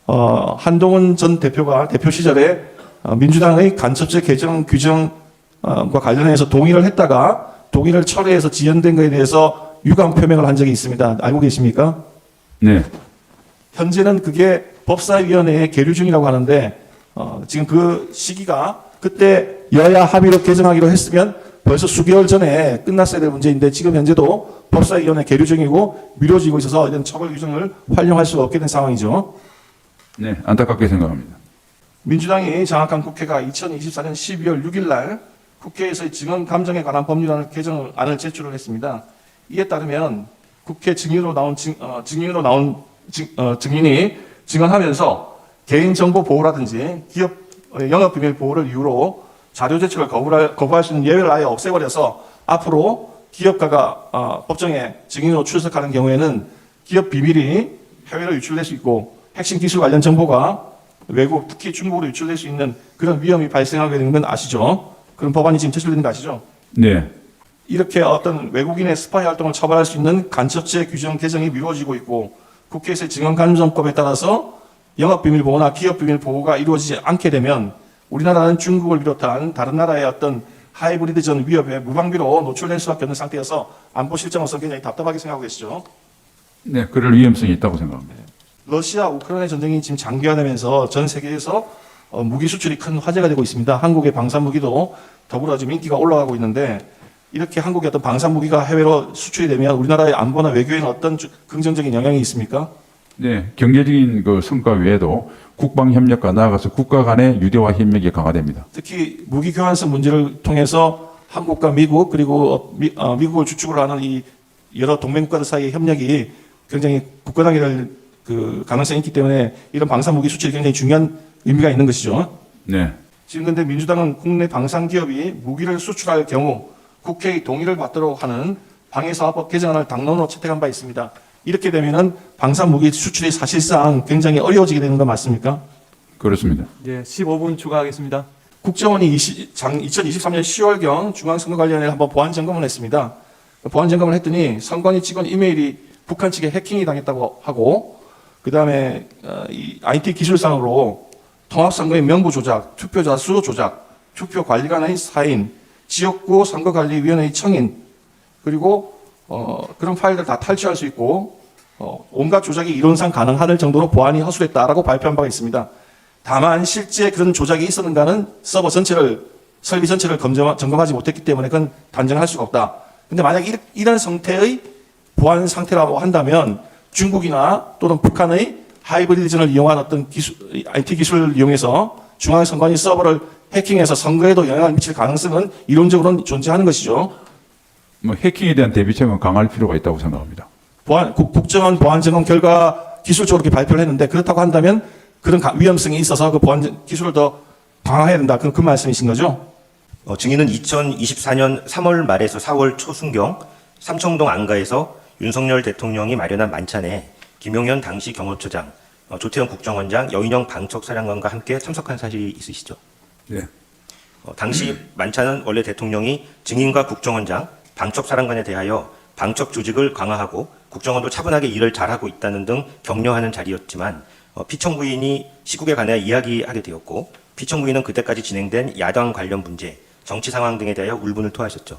한동훈 전 대표가 대표 시절에 민주당의 간첩죄 개정 규정과 관련해서 동의를 했다가 동의를 철회해서 지연된 것에 대해서 유감 표명을 한 적이 있습니다. 알고 계십니까? 네. 현재는 그게 법사위원회에 계류 중이라고 하는데 지금 그 시기가 그때 여야 합의로 개정하기로 했으면 벌써 수개월 전에 끝났어야 될 문제인데 지금 현재도 법사위원회 계류 중이고 미뤄지고 있어서 이런 처벌 규정을 활용할 수가 없게 된 상황이죠. 네, 안타깝게 생각합니다. 민주당이 장악한 국회가 2024년 12월 6일 날 국회에서의 증언 감정에 관한 법률안을 개정안을 제출을 했습니다. 이에 따르면 국회 증인으로 나온 증인이 증언하면서 개인정보 보호라든지 기업 영업비밀 보호를 이유로 자료 제출을 거부할 수 있는 예외를 아예 없애버려서 앞으로 기업가가 법정에 증인으로 출석하는 경우에는 기업 비밀이 해외로 유출될 수 있고 핵심 기술 관련 정보가 외국, 특히 중국으로 유출될 수 있는 그런 위험이 발생하게 되는 건 아시죠? 그런 법안이 지금 제출되는 거 아시죠? 네. 이렇게 어떤 외국인의 스파이 활동을 처벌할 수 있는 간첩죄 규정 개정이 미뤄지고 있고 국회에서의 증언감정법에 따라서 영업비밀 보호나 기업비밀 보호가 이루어지지 않게 되면 우리나라는 중국을 비롯한 다른 나라의 어떤 하이브리드전 위협에 무방비로 노출될 수밖에 없는 상태여서 안보 실정으로서 굉장히 답답하게 생각하고 계시죠. 네, 그럴 위험성이 있다고 생각합니다. 러시아 우크라이나 전쟁이 지금 장기화되면서 전 세계에서 무기 수출이 큰 화제가 되고 있습니다. 한국의 방산 무기도 더불어 지금 인기가 올라가고 있는데 이렇게 한국의 어떤 방산 무기가 해외로 수출이 되면 우리나라의 안보나 외교에는 어떤 긍정적인 영향이 있습니까? 네, 경제적인 그 성과 외에도 국방 협력과 나아가서 국가 간의 유대화 협력이 강화됩니다. 특히 무기 교환성 문제를 통해서 한국과 미국 그리고 미국을 주축으로 하는 이 여러 동맹국가들 사이의 협력이 굉장히 국가단위를 그 가능성이 있기 때문에 이런 방산 무기 수출이 굉장히 중요한 의미가 있는 것이죠. 네. 지금 근데 민주당은 국내 방산 기업이 무기를 수출할 경우 국회의 동의를 받도록 하는 방해사업법 개정안을 당론으로 채택한 바 있습니다. 이렇게 되면은 방산 무기 수출이 사실상 굉장히 어려워지게 되는 거 맞습니까? 그렇습니다. 예, 15분 추가하겠습니다. 국정원이 2023년 10월경 중앙선거관리위원회에 한번 보안 점검을 했습니다. 보안 점검을 했더니 선관위 직원 이메일이 북한 측에 해킹이 당했다고 하고 그 다음에 이 IT 기술상으로 통합선거의 명부 조작, 투표자 수 조작, 투표 관리관의 사인, 지역구 선거관리위원회의 청인, 그리고 그런 파일들 다 탈취할 수 있고 온갖 조작이 이론상 가능할 정도로 보안이 허술했다라고 발표한 바가 있습니다. 다만 실제 그런 조작이 있었는가는 서버 전체를 설비 전체를 점검하지 못했기 때문에 그건 단정할 수가 없다. 근데 만약 이런 상태의 보안 상태라고 한다면 중국이나 또는 북한의 하이브리드전을 이용한 어떤 IT 기술을 이용해서 중앙선관위 서버를 해킹해서 선거에도 영향을 미칠 가능성은 이론적으로는 존재하는 것이죠. 뭐 해킹에 대한 대비책은 강할 필요가 있다고 생각합니다. 국정원 보안 점검 결과 기술적으로 이렇게 발표를 했는데 그렇다고 한다면 그런 위험성이 있어서 그 보안 기술을 더 강화해야 된다. 그 말씀이신 거죠? 증인은 2024년 3월 말에서 4월 초순경 삼청동 안가에서 윤석열 대통령이 마련한 만찬에 김용현 당시 경호처장, 조태현 국정원장, 여인영 방첩사령관과 함께 참석한 사실이 있으시죠? 네. 당시 만찬은 원래 대통령이 증인과 국정원장, 방첩사령관에 대하여 방첩 조직을 강화하고 국정원도 차분하게 일을 잘하고 있다는 등 격려하는 자리였지만 피청 부인이 시국에 관해 이야기하게 되었고 피청 부인은 그때까지 진행된 야당 관련 문제, 정치 상황 등에 대하여 울분을 토하셨죠.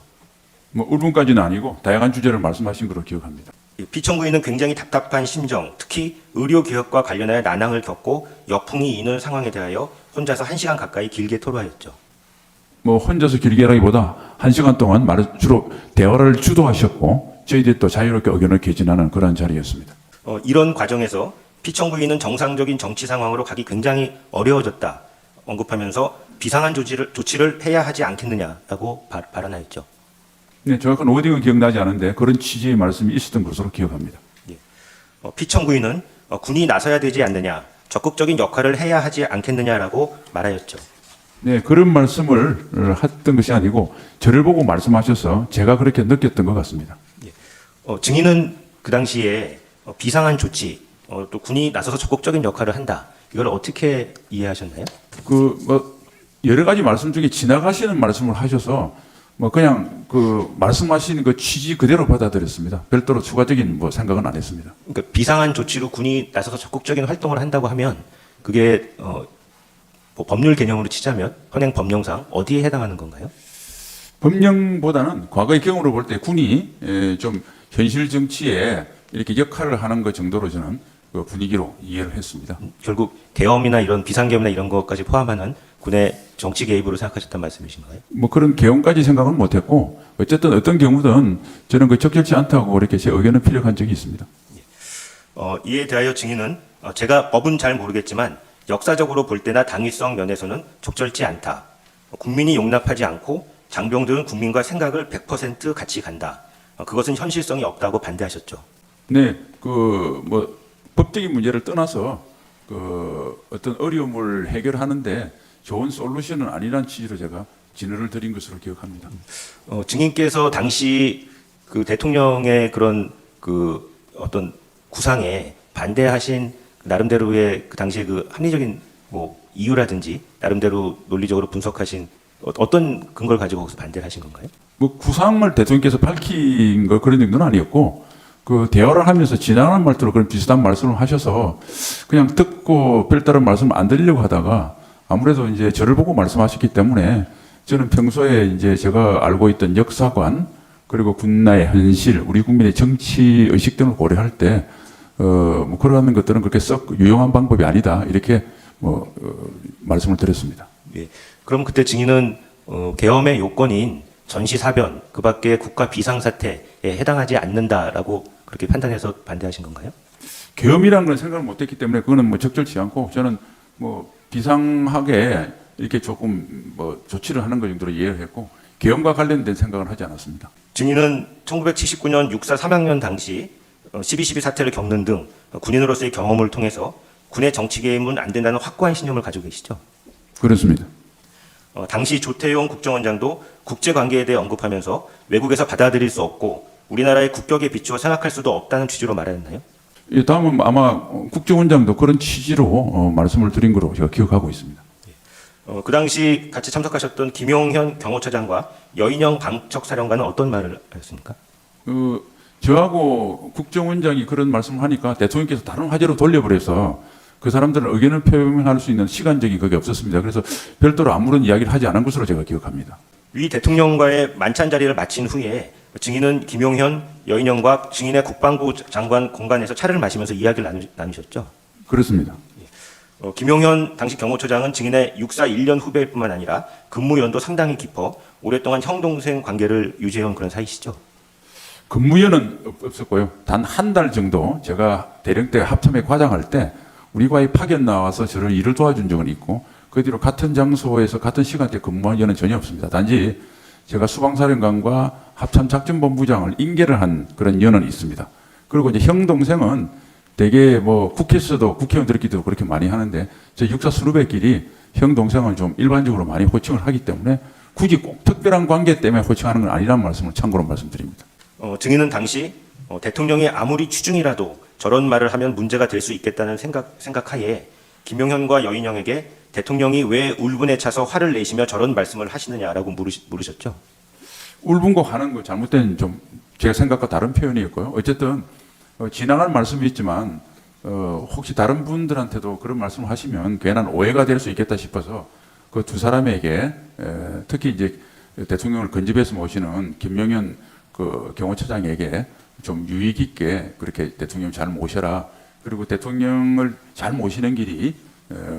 뭐 울분까지는 아니고 다양한 주제를 말씀하신 걸로 기억합니다. 피청 부인은 굉장히 답답한 심정, 특히 의료 개혁과 관련하여 난항을 겪고 역풍이 이는 상황에 대하여 혼자서 1시간 가까이 길게 토로하였죠. 뭐 혼자서 길게라기보다 1시간 동안 주로 대화를 주도하셨고 저희들이 또 자유롭게 의견을 개진하는 그런 자리였습니다. 이런 과정에서 피청 부인은 정상적인 정치 상황으로 가기 굉장히 어려워졌다 언급하면서 비상한 조치를 해야 하지 않겠느냐라고 발언하였죠. 네, 정확한 워딩은 기억나지 않은데 그런 취지의 말씀이 있었던 것으로 기억합니다. 피청 부인은 군이 나서야 되지 않느냐, 적극적인 역할을 해야 하지 않겠느냐라고 말하였죠. 네, 그런 말씀을 했던 것이 아니고 저를 보고 말씀하셔서 제가 그렇게 느꼈던 것 같습니다. 증인은 그 당시에 비상한 조치, 또 군이 나서서 적극적인 역할을 한다. 이걸 어떻게 이해하셨나요? 여러 가지 말씀 중에 지나가시는 말씀을 하셔서 그냥 말씀하시는 그 취지 그대로 받아들였습니다. 별도로 추가적인 생각은 안 했습니다. 그러니까 비상한 조치로 군이 나서서 적극적인 활동을 한다고 하면 그게 뭐 법률 개념으로 치자면 현행 법령상 어디에 해당하는 건가요? 법령보다는 과거의 경우로 볼 때 군이 좀 현실 정치에 이렇게 역할을 하는 것 정도로 저는 그 분위기로 이해를 했습니다. 결국 계엄이나 이런 비상계엄이나 이런 것까지 포함하는 군의 정치 개입으로 생각하셨단 말씀이신가요? 뭐 그런 개헌까지 생각은 못했고 어쨌든 어떤 경우든 저는 그 적절치 않다고 이렇게 제 의견을 피력한 적이 있습니다. 이에 대하여 증인은 제가 법은 잘 모르겠지만 역사적으로 볼 때나 당위성 면에서는 적절치 않다. 국민이 용납하지 않고 장병들은 국민과 생각을 100% 같이 간다. 그것은 현실성이 없다고 반대하셨죠. 네, 그 뭐 법적인 문제를 떠나서 그 어떤 어려움을 해결하는데 좋은 솔루션은 아니란 취지로 제가 진언을 드린 것으로 기억합니다. 증인께서 당시 그 대통령의 그런 그 어떤 구상에 반대하신 나름대로의 그 당시의 그 합리적인 뭐 이유라든지 나름대로 논리적으로 분석하신 어떤 근거를 가지고 거기서 반대를 하신 건가요? 뭐 구상을 대통령께서 밝힌 거 그런 정도는 아니었고 그 대화를 하면서 지나가는 말투로 그런 비슷한 말씀을 하셔서 그냥 듣고 별다른 말씀 안 드리려고 하다가 아무래도 이제 저를 보고 말씀하셨기 때문에 저는 평소에 이제 제가 알고 있던 역사관 그리고 군나의 현실, 우리 국민의 정치 의식 등을 고려할 때 뭐 그러한 것들은 그렇게 썩 유용한 방법이 아니다 이렇게 말씀을 드렸습니다. 예. 그럼 그때 증인은 계엄의 요건인 전시사변 그밖에 국가 비상사태에 해당하지 않는다라고 그렇게 판단해서 반대하신 건가요? 계엄이라는 건 생각을 못했기 때문에 그거는 뭐 적절치 않고 저는 뭐 비상하게 이렇게 조금 뭐 조치를 하는 것 정도로 이해를 했고 계엄과 관련된 생각을 하지 않았습니다. 증인은 1979년 육사 3학년 당시 12.12 사태를 겪는 등 군인으로서의 경험을 통해서 군의 정치 개입은 안 된다는 확고한 신념을 가지고 계시죠? 그렇습니다. 당시 조태용 국정원장도 국제관계에 대해 언급하면서 외국에서 받아들일 수 없고 우리나라의 국격에 비추어 생각할 수도 없다는 취지로 말했나요? 예, 다음은 아마 국정원장도 그런 취지로 말씀을 드린 거로 제가 기억하고 있습니다. 그 당시 같이 참석하셨던 김용현 경호처장과 여인영 방척사령관은 어떤 말을 하셨습니까? 저하고 국정원장이 그런 말씀을 하니까 대통령께서 다른 화제로 돌려버려서 그 사람들은 의견을 표명할 수 있는 시간적인 그게 없었습니다. 그래서 별도로 아무런 이야기를 하지 않은 것으로 제가 기억합니다. 위 대통령과의 만찬 자리를 마친 후에 증인은 김용현, 여인영과 증인의 국방부 장관 공간에서 차를 마시면서 이야기를 나누셨죠? 그렇습니다. 김용현 당시 경호처장은 증인의 육사 1년 후배일 뿐만 아니라 근무연도 상당히 깊어 오랫동안 형-동생 관계를 유지해온 그런 사이시죠? 근무연은 없었고요. 단 한 달 정도 제가 대령대 합참에 과장할 때 우리과의 파견 나와서 저를 일을 도와준 적은 있고 그 뒤로 같은 장소에서 같은 시간대 근무한 연은 전혀 없습니다. 단지 제가 수방사령관과 합참작전본부장을 인계를 한 그런 연은 있습니다. 그리고 이제 형 동생은 대개 뭐 국회에서도 국회의원들끼리도 그렇게 많이 하는데 저 육사 수루배끼리 형 동생은 좀 일반적으로 많이 호칭을 하기 때문에 굳이 꼭 특별한 관계 때문에 호칭하는 건 아니라는 말씀을 참고로 말씀드립니다. 증인은 당시 대통령이 아무리 취중이라도 저런 말을 하면 문제가 될 수 있겠다는 생각하에 김용현과 여인영에게 대통령이 왜 울분에 차서 화를 내시며 저런 말씀을 하시느냐라고 물으셨죠? 울분과 화는 거 잘못된 좀 제 생각과 다른 표현이었고요. 어쨌든 지나간 말씀이 있지만 혹시 다른 분들한테도 그런 말씀을 하시면 괜한 오해가 될 수 있겠다 싶어서 그 두 사람에게 특히 이제 대통령을 근접해서 모시는 김용현 그 경호처장에게 좀 유익 있게 그렇게 대통령 잘 모셔라. 그리고 대통령을 잘 모시는 길이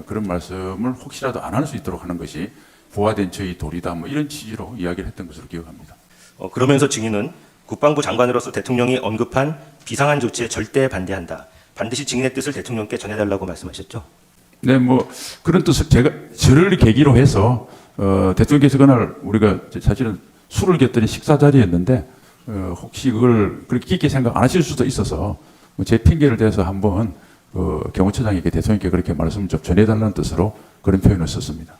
그런 말씀을 혹시라도 안 할 수 있도록 하는 것이 부하된 저희 도리다. 뭐 이런 취지로 이야기를 했던 것으로 기억합니다. 그러면서 증인은 국방부 장관으로서 대통령이 언급한 비상한 조치에 절대 반대한다. 반드시 증인의 뜻을 대통령께 전해달라고 말씀하셨죠? 네, 뭐 그런 뜻을 제가 저를 계기로 해서 대통령께서 그날 우리가 사실은 술을 겼더니 식사 자리였는데 혹시 그걸 그렇게 깊게 생각 안 하실 수도 있어서 제 핑계를 대서 한번 경호처장에게 대통령께 그렇게 말씀을 좀 전해달라는 뜻으로 그런 표현을 썼습니다.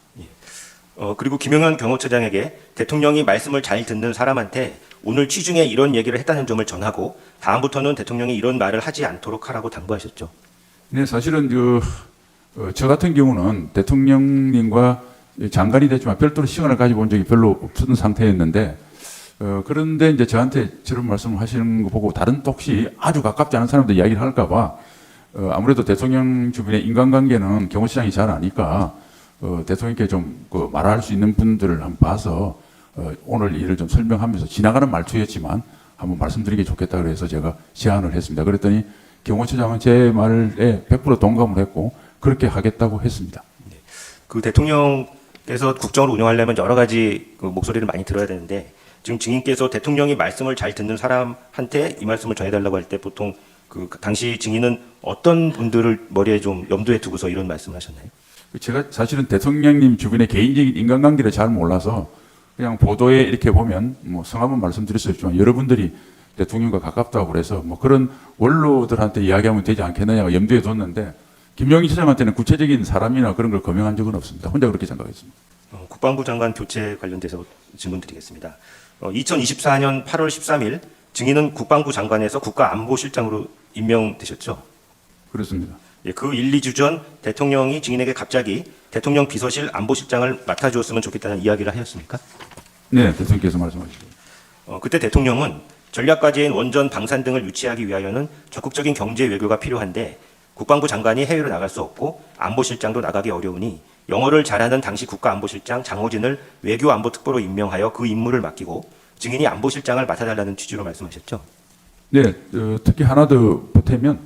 그리고 김용현 경호처장에게 대통령이 말씀을 잘 듣는 사람한테 오늘 취중에 이런 얘기를 했다는 점을 전하고 다음부터는 대통령이 이런 말을 하지 않도록 하라고 당부하셨죠. 네, 사실은 저 같은 경우는 대통령님과 장관이 됐지만 별도로 시간을 가지고 온 적이 별로 없었던 상태였는데 그런데 이제 저한테 저런 말씀을 하시는 거 보고 다른 혹시 아주 가깝지 않은 사람들 이야기를 할까봐 아무래도 대통령 주변의 인간관계는 경호처장이 잘 아니까 대통령께 좀 말할 수 있는 분들을 한번 봐서 오늘 일을 좀 설명하면서 지나가는 말투였지만 한번 말씀드리기 좋겠다 그래서 제가 제안을 했습니다. 그랬더니 경호처장은 제 말에 100% 동감을 했고 그렇게 하겠다고 했습니다. 그 대통령께서 국정을 운영하려면 여러 가지 그 목소리를 많이 들어야 되는데 지금 증인께서 대통령이 말씀을 잘 듣는 사람한테 이 말씀을 전해달라고 할 때 보통 그 당시 증인은 어떤 분들을 머리에 좀 염두에 두고서 이런 말씀을 하셨나요? 제가 사실은 대통령님 주변의 개인적인 인간관계를 잘 몰라서 그냥 보도에 이렇게 보면 뭐 성함은 말씀드릴 수 없지만 여러분들이 대통령과 가깝다고 그래서 뭐 그런 원로들한테 이야기하면 되지 않겠느냐고 염두에 뒀는데 김영희 처장한테는 구체적인 사람이나 그런 걸 거명한 적은 없습니다. 혼자 그렇게 생각했습니다. 국방부 장관 교체 관련돼서 질문드리겠습니다. 2024년 8월 13일 증인은 국방부 장관에서 국가안보실장으로 임명되셨죠? 그렇습니다. 예, 그 1, 2주 전 대통령이 증인에게 갑자기 대통령 비서실 안보실장을 맡아주었으면 좋겠다는 이야기를 하셨습니까? 네, 대통령께서 말씀하시죠. 그때 대통령은 전략과제인 원전 방산 등을 유치하기 위하여는 적극적인 경제 외교가 필요한데 국방부 장관이 해외로 나갈 수 없고 안보실장도 나가기 어려우니 영어를 잘하는 당시 국가안보실장 장호진을 외교안보특보로 임명하여 그 임무를 맡기고 증인이 안보실장을 맡아달라는 취지로 말씀하셨죠. 네, 특히 하나 더 보태면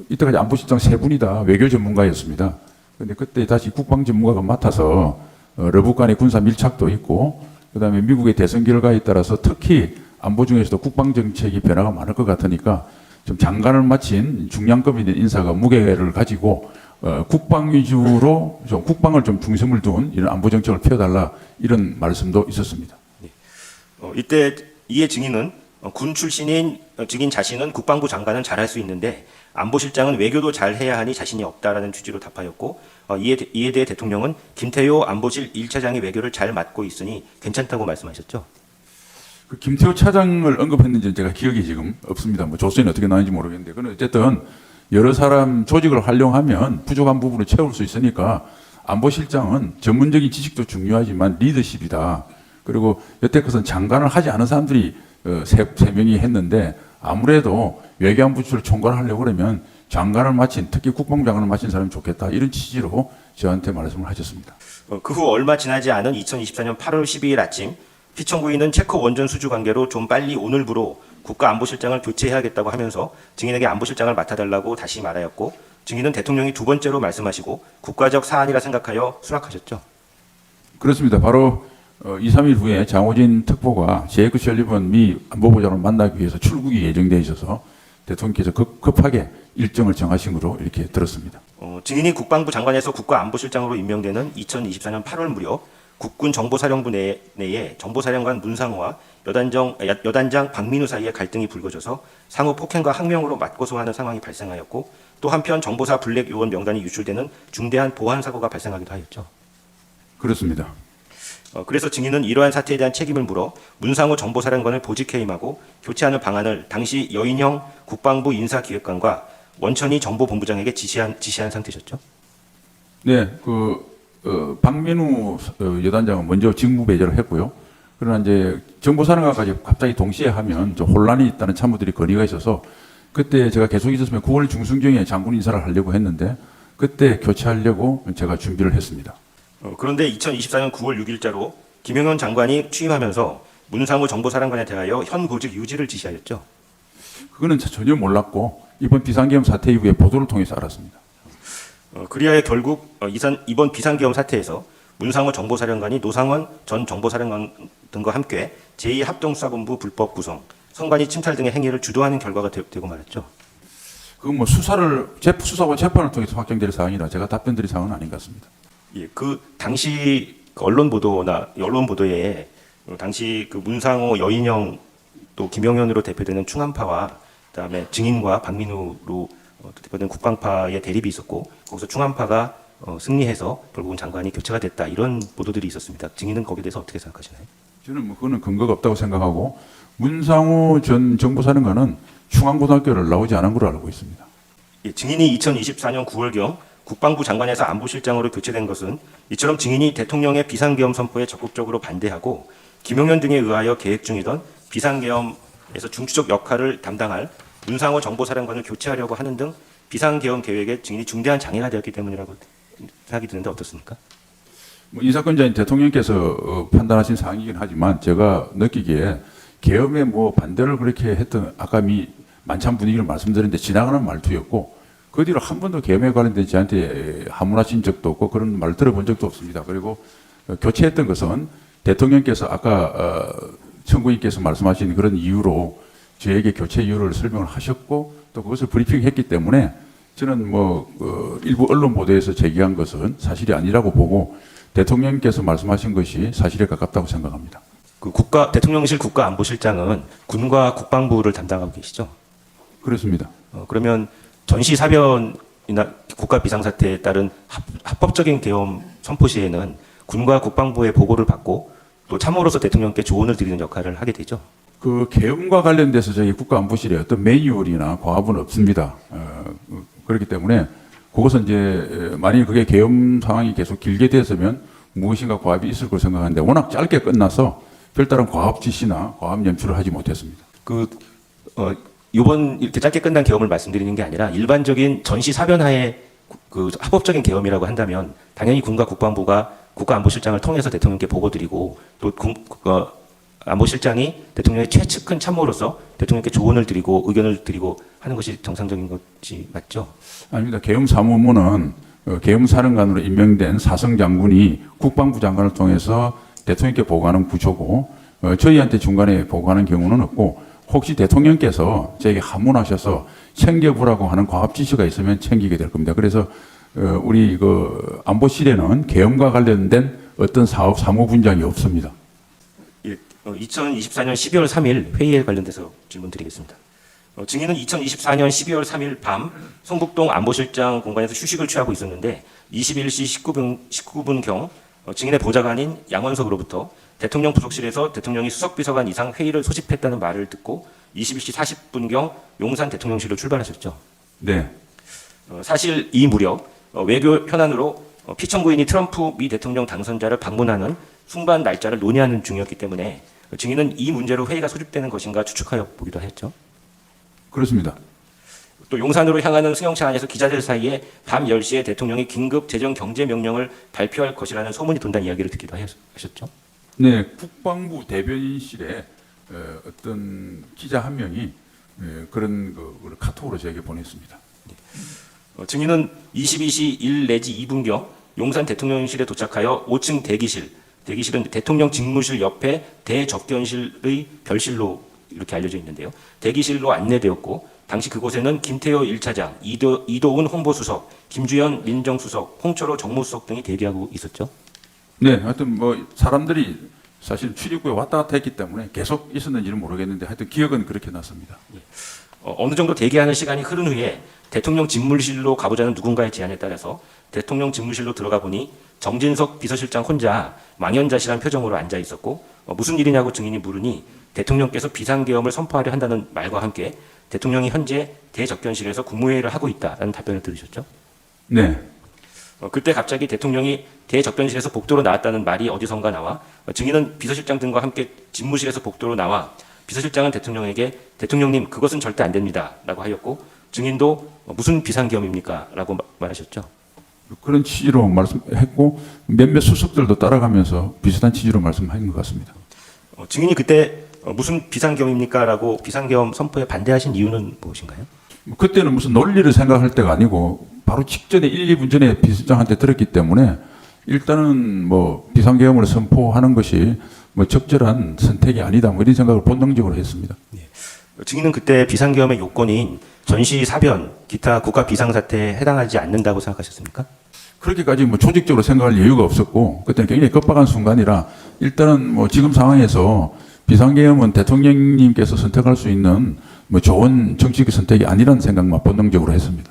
이때까지 안보실장 세 분이 다 외교 전문가였습니다. 그런데 그때 다시 국방 전문가가 맡아서 러북 간의 군사 밀착도 있고 그다음에 미국의 대선 결과에 따라서 특히 안보 중에서도 국방 정책이 변화가 많을 것 같으니까 좀 장관을 마친 중량급이 된 인사가 무게를 가지고 국방 위주로 좀 국방을 좀 중심을 둔 이런 안보 정책을 펴달라 이런 말씀도 있었습니다. 이때 이에 증인은 군 출신인 증인 자신은 국방부 장관은 잘할 수 있는데 안보실장은 외교도 잘 해야 하니 자신이 없다라는 취지로 답하였고 이에 대해 대통령은 김태효 안보실 1차장이 외교를 잘 맡고 있으니 괜찮다고 말씀하셨죠. 그 김태호 차장을 언급했는지는 제가 기억이 지금 없습니다. 뭐 조선이 어떻게 나는지 모르겠는데, 그는 어쨌든 여러 사람 조직을 활용하면 부족한 부분을 채울 수 있으니까 안보실장은 전문적인 지식도 중요하지만 리더십이다. 그리고 여태껏은 장관을 하지 않은 사람들이 세 명이 했는데 아무래도 외교안보실을 총괄하려고 그러면 장관을 마친 특히 국방장관을 마친 사람이 좋겠다 이런 취지로 저한테 말씀을 하셨습니다. 그 후 얼마 지나지 않은 2024년 8월 12일 아침 피청구인은 체코 원전 수주 관계로 좀 빨리 오늘부로 국가안보실장을 교체해야겠다고 하면서 증인에게 안보실장을 맡아달라고 다시 말하였고 증인은 대통령이 두 번째로 말씀하시고 국가적 사안이라 생각하여 수락하셨죠. 그렇습니다. 바로 2, 3일 후에 장호진 특보가 제이크 셜리번 미 안보보장을 만나기 위해서 출국이 예정되어 있어서 대통령께서 급하게 일정을 정하신 것으로 이렇게 들었습니다. 증인이 국방부 장관에서 국가안보실장으로 임명되는 2024년 8월 무렵 국군 정보사령부 내에 정보사령관 문상호와 여단장 박민우 사이에 갈등이 불거져서 상호 폭행과 항명으로 맞고소하는 상황이 발생하였고 또 한편 정보사 블랙 요원 명단이 유출되는 중대한 보안 사고가 발생하기도 하였죠. 그렇습니다. 그래서 증인은 이러한 사태에 대한 책임을 물어 문상호 정보사령관을 보직해임하고 교체하는 방안을 당시 여인형 국방부 인사기획관과 원천희 정보본부장에게 지시한 상태셨죠. 네, 박민우 여단장은 먼저 직무 배제를 했고요. 그러나 이제 정보사령관까지 갑자기 동시에 하면 좀 혼란이 있다는 참모들이 건의가 있어서 그때 제가 계속 있었으면 9월 중순경에 장군 인사를 하려고 했는데 그때 교체하려고 제가 준비를 했습니다. 그런데 2024년 9월 6일자로 김영현 장관이 취임하면서 문상호 정보사령관에 대하여 현 보직 유지를 지시하였죠. 그거는 전혀 몰랐고 이번 비상계엄 사태 이후에 보도를 통해서 알았습니다. 그리하여 결국 이번 비상계엄 사태에서 문상호 정보사령관이 노상원 전 정보사령관 등과 함께 제2합동수사본부 불법 구성, 선관위 침탈 등의 행위를 주도하는 결과가 되고 말았죠. 그건 뭐 수사와 재판을 통해서 확정될 사항이라 제가 답변드릴 사항은 아닌 것 같습니다. 예, 그 당시 언론 보도에 당시 그 문상호 여인형 또 김영현으로 대표되는 충암파와 그다음에 증인과 박민우로 대표되는 국방파의 대립이 있었고 거기서 충암파가 승리해서 결국은 장관이 교체가 됐다 이런 보도들이 있었습니다. 증인은 거기에 대해서 어떻게 생각하시나요? 저는 뭐 그거는 근거가 없다고 생각하고 문상호 전 정보사령관은 충암고등학교를 나오지 않은 걸로 알고 있습니다. 예, 증인이 2024년 9월경 국방부 장관에서 안보실장으로 교체된 것은 이처럼 증인이 대통령의 비상계엄 선포에 적극적으로 반대하고 김용현 등에 의하여 계획 중이던 비상계엄에서 중추적 역할을 담당할 문상호 정보사령관을 교체하려고 하는 등 비상계엄 계획에 증인이 중대한 장애가 되었기 때문이라고 생각이 드는데 어떻습니까? 뭐 인사권자인 대통령께서 판단하신 사항이긴 하지만 제가 느끼기에 계엄에 뭐 반대를 그렇게 했던 아까 만찬 분위기를 말씀드렸는데 지나가는 말투였고 그 뒤로 한 번도 계엄에 관련된 저한테 하문하신 적도 없고 그런 말 들어본 적도 없습니다. 그리고 교체했던 것은 대통령께서 아까 청구인께서 말씀하신 그런 이유로 저에게 교체 이유를 설명을 하셨고 또 그것을 브리핑했기 때문에 저는 일부 언론 보도에서 제기한 것은 사실이 아니라고 보고 대통령께서 말씀하신 것이 사실에 가깝다고 생각합니다. 대통령실 국가안보실장은 군과 국방부를 담당하고 계시죠? 그렇습니다. 그러면 전시사변이나 국가 비상사태에 따른 합법적인 계엄 선포 시에는 군과 국방부의 보고를 받고 또 참모로서 대통령께 조언을 드리는 역할을 하게 되죠. 그 계엄과 관련돼서 저희 국가안보실에 어떤 매뉴얼이나 과업은 없습니다. 그렇기 때문에 그것은 이제 만일 그게 계엄 상황이 계속 길게 됐으면 무엇인가 과업이 있을 걸 생각하는데 워낙 짧게 끝나서 별다른 과업 지시나 과업 연출을 하지 못했습니다. 이번 이렇게 짧게 끝난 계엄을 말씀드리는 게 아니라 일반적인 전시 사변하에 그 합법적인 계엄이라고 한다면 당연히 군과 국방부가 국가안보실장을 통해서 대통령께 보고드리고 또 안보실장이 대통령의 최측근 참모로서 대통령께 조언을 드리고 의견을 드리고 하는 것이 정상적인 것이 맞죠? 아닙니다. 계엄사무부는 계엄사령관으로 임명된 사성 장군이 국방부 장관을 통해서 대통령께 보고하는 구조고 저희한테 중간에 보고하는 경우는 없고 혹시 대통령께서 저에게 하문하셔서 챙겨보라고 하는 과업 지시가 있으면 챙기게 될 겁니다. 그래서 우리 안보실에는 계엄과 관련된 어떤 사업 사무 분장이 없습니다. 2024년 12월 3일 회의에 관련돼서 질문드리겠습니다. 증인은 2024년 12월 3일 밤 성북동 안보실장 공간에서 휴식을 취하고 있었는데 21시 19분경 증인의 보좌관인 양원석으로부터 대통령 부속실에서 대통령이 수석비서관 이상 회의를 소집했다는 말을 듣고 21시 40분경 용산 대통령실로 출발하셨죠. 네. 사실 이 무렵 외교 현안으로 피청구인이 트럼프 미 대통령 당선자를 방문하는 숭반 날짜를 논의하는 중이었기 때문에 증인은 이 문제로 회의가 소집되는 것인가 추측하여 보기도 했죠. 그렇습니다. 또 용산으로 향하는 승용차 안에서 기자들 사이에 밤 10시에 대통령이 긴급 재정 경제 명령을 발표할 것이라는 소문이 돈다는 이야기를 듣기도 하셨죠. 네, 국방부 대변인실에 어떤 기자 한 명이 그런 카톡으로 저에게 보냈습니다. 증인은 22시 1 내지 2분경 용산 대통령실에 도착하여 5층 대기실은 대통령 직무실 옆에 대접견실의 별실로 이렇게 알려져 있는데요. 대기실로 안내되었고 당시 그곳에는 김태효 1차장, 이도훈 홍보수석, 김주현 민정수석, 홍철호 정무수석 등이 대기하고 있었죠. 네, 하여튼 사람들이 사실 출입구에 왔다 갔다 했기 때문에 계속 있었는지는 모르겠는데 하여튼 기억은 그렇게 났습니다. 어느 정도 대기하는 시간이 흐른 후에 대통령 집무실로 가보자는 누군가의 제안에 따라서 대통령 집무실로 들어가 보니 정진석 비서실장 혼자 망연자실한 표정으로 앉아 있었고 무슨 일이냐고 증인이 물으니 대통령께서 비상계엄을 선포하려 한다는 말과 함께 대통령이 현재 대접견실에서 국무회의를 하고 있다는 답변을 들으셨죠? 네. 그때 갑자기 대통령이 대접견실에서 복도로 나왔다는 말이 어디선가 나와 증인은 비서실장 등과 함께 집무실에서 복도로 나와 비서실장은 대통령에게 대통령님 그것은 절대 안 됩니다 라고 하였고 증인도 무슨 비상계엄입니까? 라고 말하셨죠. 그런 취지로 말씀했고 몇몇 수석들도 따라가면서 비슷한 취지로 말씀한 것 같습니다. 증인이 그때 무슨 비상계엄입니까? 라고 비상계엄 선포에 반대하신 이유는 무엇인가요? 그때는 무슨 논리를 생각할 때가 아니고 바로 직전에 1, 2분 전에 비서장한테 들었기 때문에 일단은 비상계엄을 선포하는 것이 적절한 선택이 아니다 이런 생각을 본능적으로 했습니다. 증인은 그때 비상계엄의 요건인 전시 사변, 기타 국가 비상사태에 해당하지 않는다고 생각하셨습니까? 그렇게까지 조직적으로 생각할 여유가 없었고 그때는 굉장히 급박한 순간이라 일단은 지금 상황에서 비상계엄은 대통령님께서 선택할 수 있는 좋은 정치적 선택이 아니라는 생각만 본능적으로 했습니다.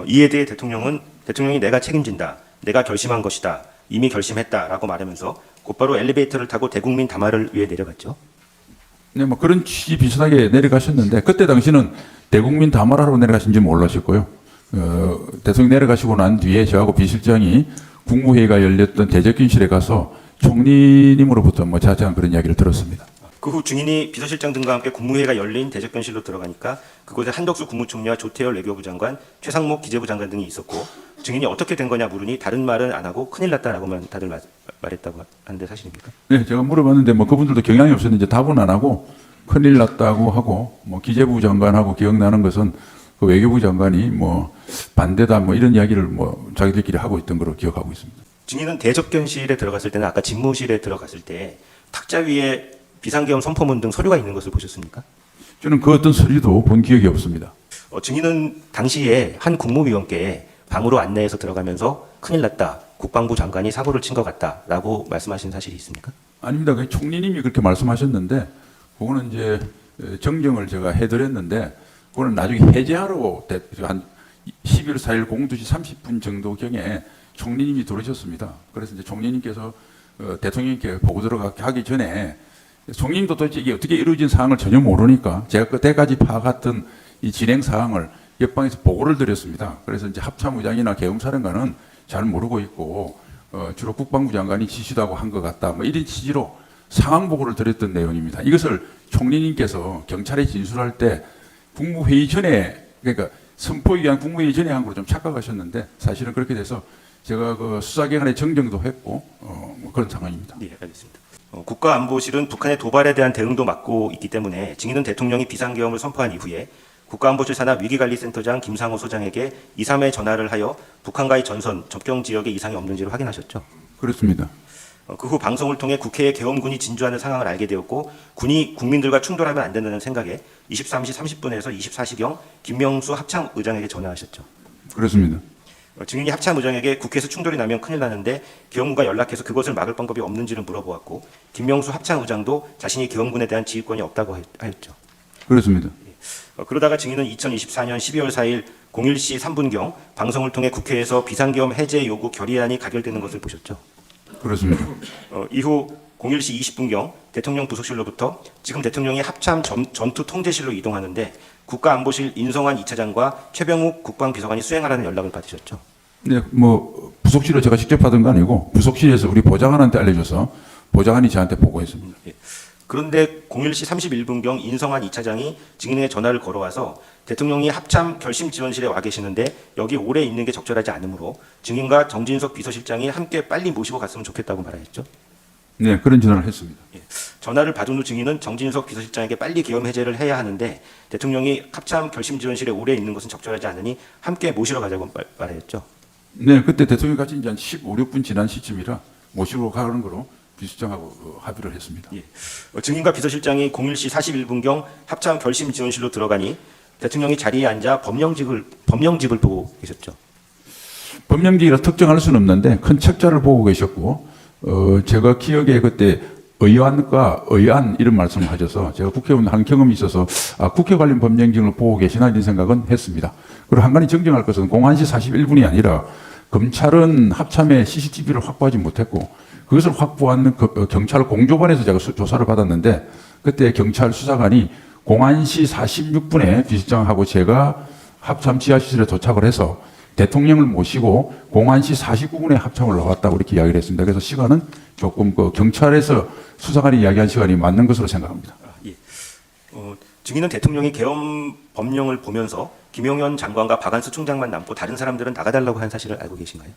이에 대해 대통령이 내가 책임진다, 내가 결심한 것이다, 이미 결심했다라고 말하면서 곧바로 엘리베이터를 타고 대국민 담화를 위해 내려갔죠. 네, 그런 취지 비슷하게 내려가셨는데 그때 당시는 대국민 담화하러 내려가신지 몰랐었고요. 대통령 내려가시고 난 뒤에 저하고 비실장이 국무회의가 열렸던 대접견실에 가서 총리님으로부터 자세한 그런 이야기를 들었습니다. 그 후 증인이 비서실장 등과 함께 국무회의가 열린 대접견실로 들어가니까 그곳에 한덕수 국무총리와 조태열 외교부 장관, 최상목 기재부 장관 등이 있었고 증인이 어떻게 된 거냐 물으니 다른 말은 안 하고 큰일 났다라고만 다들 말했다고 하는데 사실입니까? 네, 제가 물어봤는데 뭐 그분들도 경향이 없었는데 답은 안 하고 큰일 났다고 하고 뭐 기재부 장관하고 기억나는 것은 그 외교부 장관이 뭐 반대다 뭐 이런 이야기를 뭐 자기들끼리 하고 있던 걸로 기억하고 있습니다. 증인은 대접견실에 들어갔을 때는 아까 집무실에 들어갔을 때 탁자 위에 비상계엄 선포문 등 서류가 있는 것을 보셨습니까? 저는 그 어떤 서류도 본 기억이 없습니다. 증인은 당시에 한 국무위원께 방으로 안내해서 들어가면서 큰일 났다. 국방부 장관이 사고를 친 것 같다라고 말씀하신 사실이 있습니까? 아닙니다. 그 총리님이 그렇게 말씀하셨는데 그거는 이제 정정을 제가 해드렸는데 그거는 나중에 해제하러 한 12월 4일 02시 30분 정도경에 총리님이 들어오셨습니다. 그래서 이제 총리님께서 대통령님께 보고 들어가기 전에 총리님도 도대체 이게 어떻게 이루어진 사항을 전혀 모르니까 제가 그때까지 파악했던 이 진행 사항을 옆방에서 보고를 드렸습니다. 그래서 이제 합참의장이나 계엄사령관은 잘 모르고 있고 주로 국방부 장관이 지시하고 한 것 같다. 뭐 이런 취지로 상황 보고를 드렸던 내용입니다. 이것을 총리님께서 경찰에 진술할 때 국무회의 전에 그러니까 선포에 의한 국무회의 전에 한 걸로 좀 착각하셨는데 사실은 그렇게 돼서 제가 그 수사기관에 정정도 했고 뭐 그런 상황입니다. 네, 알겠습니다. 국가안보실은 북한의 도발에 대한 대응도 맡고 있기 때문에 증인은 대통령이 비상계엄을 선포한 이후에 국가안보실 산하 위기관리센터장 김상호 소장에게 2, 3회 전화를 하여 북한과의 전선, 접경 지역에 이상이 없는지를 확인하셨죠. 그렇습니다. 그 후 방송을 통해 국회에 계엄군이 진주하는 상황을 알게 되었고 군이 국민들과 충돌하면 안 된다는 생각에 23시 30분에서 24시경 김명수 합참의장에게 전화하셨죠. 그렇습니다. 증인이 합참의장에게 국회에서 충돌이 나면 큰일 나는데 계엄군과 연락해서 그것을 막을 방법이 없는지를 물어보았고 김명수 합참의장도 자신이 계엄군에 대한 지휘권이 없다고 하였죠. 그렇습니다. 그러다가 증인은 2024년 12월 4일 01시 3분경 방송을 통해 국회에서 비상계엄 해제 요구 결의안이 가결되는 것을 보셨죠. 그렇습니다. 이후 01시 20분경 대통령 부속실로부터 지금 대통령이 합참 전투 통제실로 이동하는데 국가안보실 인성환 2차장과 최병욱 국방비서관이 수행하라는 연락을 받으셨죠. 네, 뭐 부속실로 제가 직접 받은 거 아니고 부속실에서 우리 보좌관한테 알려줘서 보좌관이 저한테 보고했습니다. 예. 그런데 01시 31분경 인성환 2차장이 증인에게 전화를 걸어와서 대통령이 합참 결심 지원실에 와 계시는데 여기 오래 있는 게 적절하지 않으므로 증인과 정진석 비서실장이 함께 빨리 모시고 갔으면 좋겠다고 말하였죠. 네, 그런 전화를 했습니다. 예. 전화를 받은 후 증인은 정진석 비서실장에게 빨리 계엄 해제를 해야 하는데 대통령이 합참 결심 지원실에 오래 있는 것은 적절하지 않으니 함께 모시러 가자고 말했죠. 네, 그때 대통령 같이 이제 한 15, 16분 지난 시점이라 모시고 가는 거로 비서실장하고 합의를 했습니다. 예. 증인과 비서실장이 01시 41분경 합참 결심 지원실로 들어가니 대통령이 자리에 앉아 법령집을 보고 계셨죠. 법령기라 특정할 수는 없는데 큰 책자를 보고 계셨고 제가 기억에 그때 의안 이런 말씀을 하셔서 제가 국회의원 한 경험이 있어서 국회 관련 법령집을 보고 계시나 이런 생각은 했습니다. 그리고 한 가지 정정할 것은 01시 41분이 아니라 검찰은 합참에 CCTV를 확보하지 못했고 그것을 확보한 경찰 공조반에서 제가 조사를 받았는데 그때 경찰 수사관이 01시 46분에 비서실장하고 제가 합참 지하실에 도착을 해서 대통령을 모시고 01시 49분에 합참을 나왔다고 이렇게 이야기를 했습니다. 그래서 시간은 조금 그 경찰에서 수사관이 이야기한 시간이 맞는 것으로 생각합니다. 예. 증인은 대통령이 계엄 법령을 보면서 김용현 장관과 박안수 총장만 남고 다른 사람들은 나가달라고 한 사실을 알고 계신가요?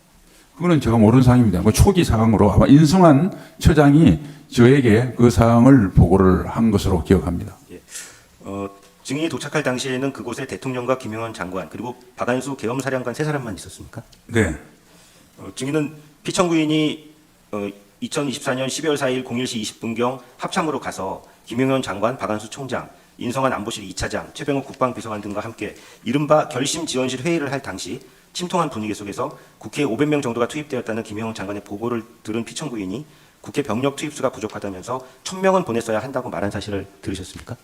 그거는 제가 모르는 사항입니다. 뭐 초기 상황으로 아마 인성환 처장이 저에게 그 사항을 보고를 한 것으로 기억합니다. 예. 증인이 도착할 당시에는 그곳에 대통령과 김용현 장관 그리고 박안수 계엄사령관 세 사람만 있었습니까? 네. 증인은 피청구인이 2024년 12월 4일 01시 20분경 합참으로 가서 김용현 장관, 박안수 총장, 인성환 안보실 2차장, 최병욱 국방비서관 등과 함께 이른바 결심 지원실 회의를 할 당시 침통한 분위기 속에서 국회에 500명 정도가 투입되었다는 김용현 장관의 보고를 들은 피청구인이 국회 병력 투입수가 부족하다면서 1000명은 보냈어야 한다고 말한 사실을 들으셨습니까?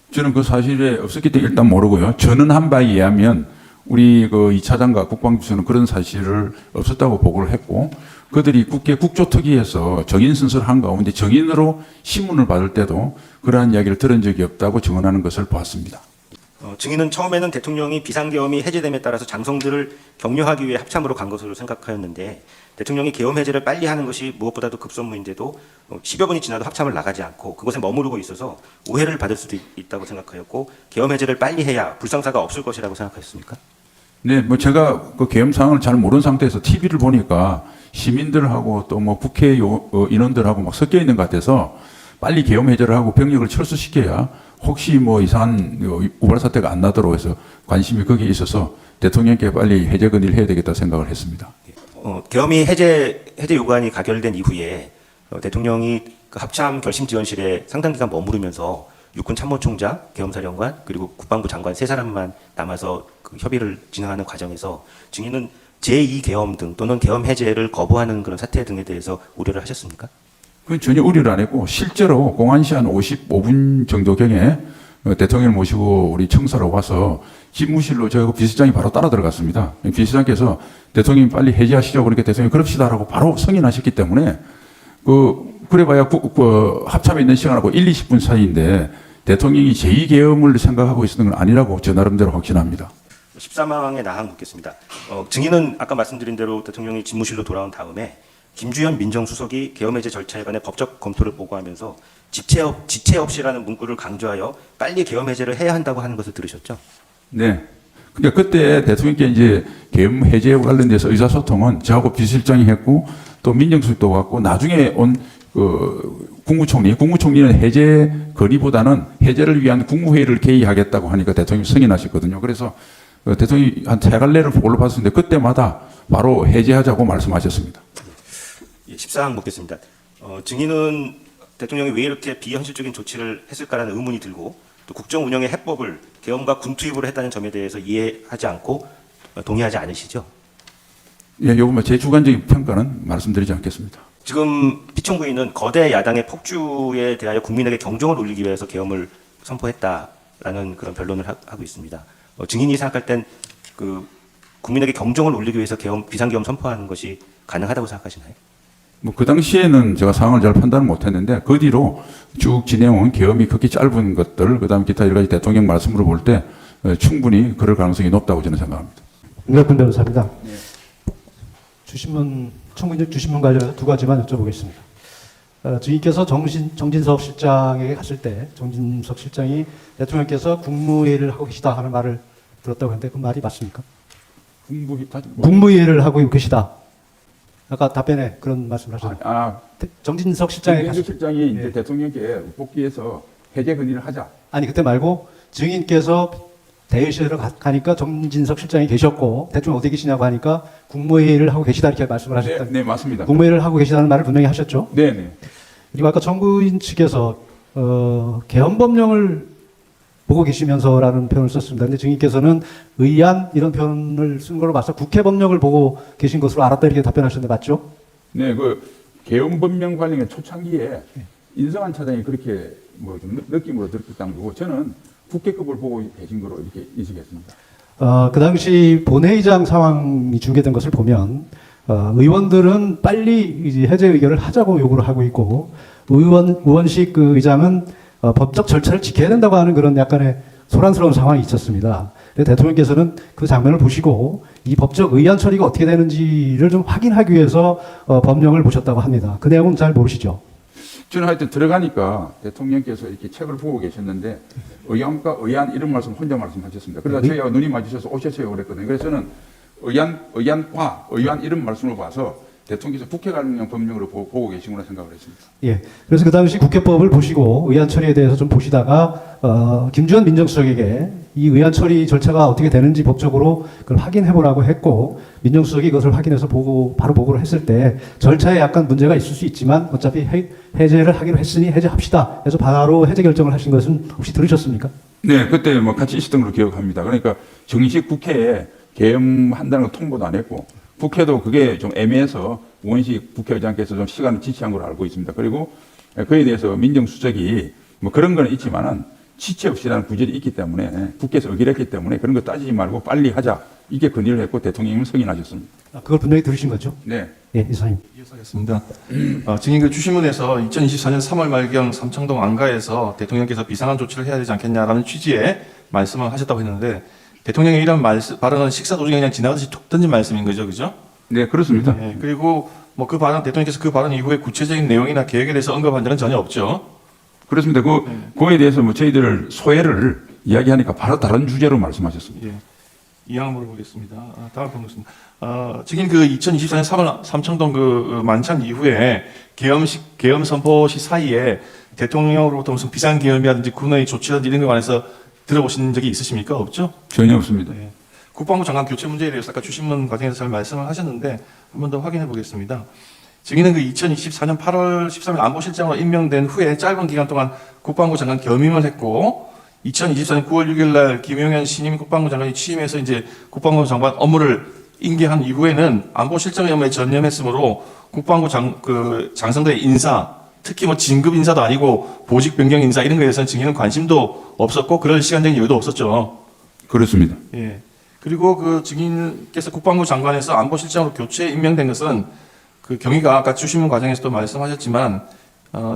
저는 그 사실에 없었기 때문에 일단 모르고요. 저는 한 바에 의하면 우리 그 2차장과 국방비서는 그런 사실을 없었다고 보고를 했고 그들이 국회 국조특위에서 정인 순서를 한 가운데 정인으로 신문을 받을 때도 그러한 이야기를 들은 적이 없다고 증언하는 것을 보았습니다. 증인은 처음에는 대통령이 비상계엄이 해제됨에 따라서 장성들을 격려하기 위해 합참으로 간 것으로 생각하였는데 대통령이 계엄 해제를 빨리 하는 것이 무엇보다도 급선무인데도 10여 분이 지나도 합참을 나가지 않고 그곳에 머무르고 있어서 오해를 받을 수도 있다고 생각하였고 계엄 해제를 빨리 해야 불상사가 없을 것이라고 생각하였습니까? 네, 뭐 제가 그 계엄 상황을 잘 모르는 상태에서 TV를 보니까 시민들하고 또 뭐 국회 인원들하고 막 섞여 있는 것 같아서 빨리 계엄 해제를 하고 병력을 철수시켜야 혹시 뭐 이상한 우발 사태가 안 나도록 해서 관심이 거기에 있어서 대통령께 빨리 해제 건의를 해야 되겠다 생각을 했습니다. 계엄이 해제 요구안이 가결된 이후에 대통령이 그 합참 결심지원실에 상당 기간 머무르면서 육군 참모총장, 계엄사령관 그리고 국방부 장관 세 사람만 남아서 그 협의를 진행하는 과정에서 증인은 제2계엄 등 또는 계엄 해제를 거부하는 그런 사태 등에 대해서 우려를 하셨습니까? 그건 전혀 우려를 안 했고 실제로 공안시 한 55분 정도경에 대통령을 모시고 우리 청사로 와서 집무실로 저하고 비서장이 바로 따라 들어갔습니다. 비서장께서 대통령이 빨리 해제하시죠. 그러니까 대통령이 그럽시다라고 바로 승인하셨기 때문에 그래봐야 합참에 있는 시간하고 1, 20분 사이인데 대통령이 제2계엄을 생각하고 있었던 건 아니라고 저 나름대로 확신합니다. 13항에 나항 묻겠습니다. 증인은 아까 말씀드린 대로 대통령이 집무실로 돌아온 다음에 김주현 민정수석이 계엄해제 절차에 관해 법적 검토를 보고하면서 지체 없이라는 문구를 강조하여 빨리 계엄해제를 해야 한다고 하는 것을 들으셨죠? 네. 그러니까 그때 대통령께 이제 계엄 해제와 관련돼서 의사소통은 저하고 비서실장이 했고 또 민정수석도 왔고 나중에 온 국무총리는 해제 건의보다는 해제를 위한 국무회의를 개의하겠다고 하니까 대통령이 승인하셨거든요. 그래서 대통령이 한 세 갈래를 보고를 받았는데 그때마다 바로 해제하자고 말씀하셨습니다. 14항 묻겠습니다. 증인은 대통령이 왜 이렇게 비현실적인 조치를 했을까라는 의문이 들고 또 국정 운영의 해법을 계엄과 군투입으로 했다는 점에 대해서 이해하지 않고 동의하지 않으시죠? 예, 요거 제 주관적인 평가는 말씀드리지 않겠습니다. 지금 피청구인은 거대 야당의 폭주에 대하여 국민에게 경종을 울리기 위해서 계엄을 선포했다라는 그런 변론을 하고 있습니다. 증인이 생각할 땐 그 국민에게 경종을 울리기 위해서 비상계엄 선포하는 것이 가능하다고 생각하시나요? 뭐 그 당시에는 제가 상황을 잘 판단을 못했는데 그 뒤로 쭉 진행한 계엄이 그렇게 짧은 것들 그다음 기타 여러 가지 대통령 말씀으로 볼 때 충분히 그럴 가능성이 높다고 저는 생각합니다. 임갑근 변호사입니다. 청문회 주신문 관련해서 두 가지만 여쭤보겠습니다. 증인께서 정진석 실장에게 갔을 때 정진석 실장이 대통령께서 국무회의를 하고 계시다 하는 말을 들었다고 하는데 그 말이 맞습니까? 국무회의를 하고 계시다. 아까 답변에 그런 말씀을 하셨는데 정진석 실장이 정진석 실장이 이제 대통령께 복귀해서 해제 건의를 하자. 아니 그때 말고 증인께서 대회실로 가니까 정진석 실장이 계셨고 대통령 어디 계시냐고 하니까 국무회의를 하고 계시다 이렇게 말씀을 하셨다. 네, 맞습니다. 국무회의를 하고 계시다는 말을 분명히 하셨죠. 네, 네. 그리고 아까 청구인 측에서 계엄법령을 보고 계시면서라는 표현을 썼습니다. 근데 증인께서는 의안 이런 표현을 쓴 걸로 봐서 국회법령을 보고 계신 것으로 알았다 이렇게 답변하셨는데 맞죠? 네, 그 계엄법령 관련해 초창기에 인성한 차장이 그렇게 뭐 좀 느낌으로 들었다는 거고 저는 국회급을 보고 계신 거로 이렇게 인식했습니다. 그 당시 본회의장 상황이 중계된 것을 보면 의원들은 빨리 이제 해제 의결을 하자고 요구를 하고 있고 의원식 그 의장은 법적 절차를 지켜야 된다고 하는 그런 약간의 소란스러운 상황이 있었습니다. 대통령께서는 그 장면을 보시고 이 법적 의안 처리가 어떻게 되는지를 좀 확인하기 위해서 법령을 보셨다고 합니다. 그 내용은 잘 모르시죠? 저는 하여튼 들어가니까 대통령께서 이렇게 책을 보고 계셨는데 의안과 의안 이런 말씀 혼자 말씀하셨습니다. 그러다 저희가 눈이 마주쳐서 오셨어요 그랬거든요. 그래서 저는 의안과 의안 이런 말씀을 봐서 대통령께서 국회 관련 법령으로 보고 계시구나 생각을 했습니다. 예. 그래서 그 당시 국회법을 보시고 의안 처리에 대해서 좀 보시다가 김주현 민정수석에게 이 의안 처리 절차가 어떻게 되는지 법적으로 그걸 확인해 보라고 했고 민정수석이 그것을 확인해서 바로 보고를 했을 때 절차에 약간 문제가 있을 수 있지만 어차피 해제를 하기로 했으니 해제합시다. 그래서 바로 해제 결정을 하신 것은 혹시 들으셨습니까? 네, 그때 뭐 같이 있었던 걸로 기억합니다. 그러니까 정식 국회에 계엄한다는 거 통보도 안 했고 국회도 그게 좀 애매해서 우원식 국회의장께서 좀 시간을 지체한 걸로 알고 있습니다. 그리고 그에 대해서 민정수석이 뭐 그런 건 있지만은 지체 없이라는 구절이 있기 때문에 국회에서 의결했기 때문에 그런 거 따지지 말고 빨리 하자 이게 건의를 했고 대통령님은 승인하셨습니다. 그걸 분명히 들으신 거죠? 네. 예, 이사님. 이어서하겠습니다. 증인 그 주신문에서 2024년 3월 말경 삼청동 안가에서 대통령께서 비상한 조치를 해야 되지 않겠냐라는 취지의 말씀을 하셨다고 했는데 대통령의 이런 발언은 식사 도중에 그냥 지나가듯이 툭 던진 말씀인 거죠, 그죠? 네, 그렇습니다. 예, 그리고 뭐 그 발언 대통령께서 그 발언 이후에 구체적인 내용이나 계획에 대해서 언급한 적은 전혀 없죠. 그렇습니다. 그거에 대해서 뭐 저희들 소회를 이야기하니까 바로 다른 주제로 말씀하셨습니다. 예. 이항 물어보겠습니다. 다음 보겠습니다. 증인 그 2024년 3월 삼청동 그 만찬 이후에 계엄 선포 시 사이에 대통령으로부터 무슨 비상계엄이라든지 군의 조치라든지 이런 거 관해서 들어보신 적이 있으십니까? 없죠? 전혀 없습니다. 네. 국방부 장관 교체 문제에 대해서 아까 주신문 과정에서 잘 말씀을 하셨는데 한 번 더 확인해 보겠습니다. 증인은 그 2024년 8월 13일 안보실장으로 임명된 후에 짧은 기간 동안 국방부 장관 겸임을 했고 2024년 9월 6일 날 김용현 신임 국방부 장관이 취임해서 이제 국방부 장관 업무를 인계한 이후에는 안보실장 업무에 전념했으므로 국방부 장성들의 인사, 특히 뭐 진급 인사도 아니고 보직 변경 인사 이런 거에 대해서는 증인은 관심도 없었고 그럴 시간적인 여유도 없었죠. 그렇습니다. 예. 그리고 그 증인께서 국방부 장관에서 안보실장으로 교체 임명된 것은 그 경위가 아까 주신문 과정에서도 말씀하셨지만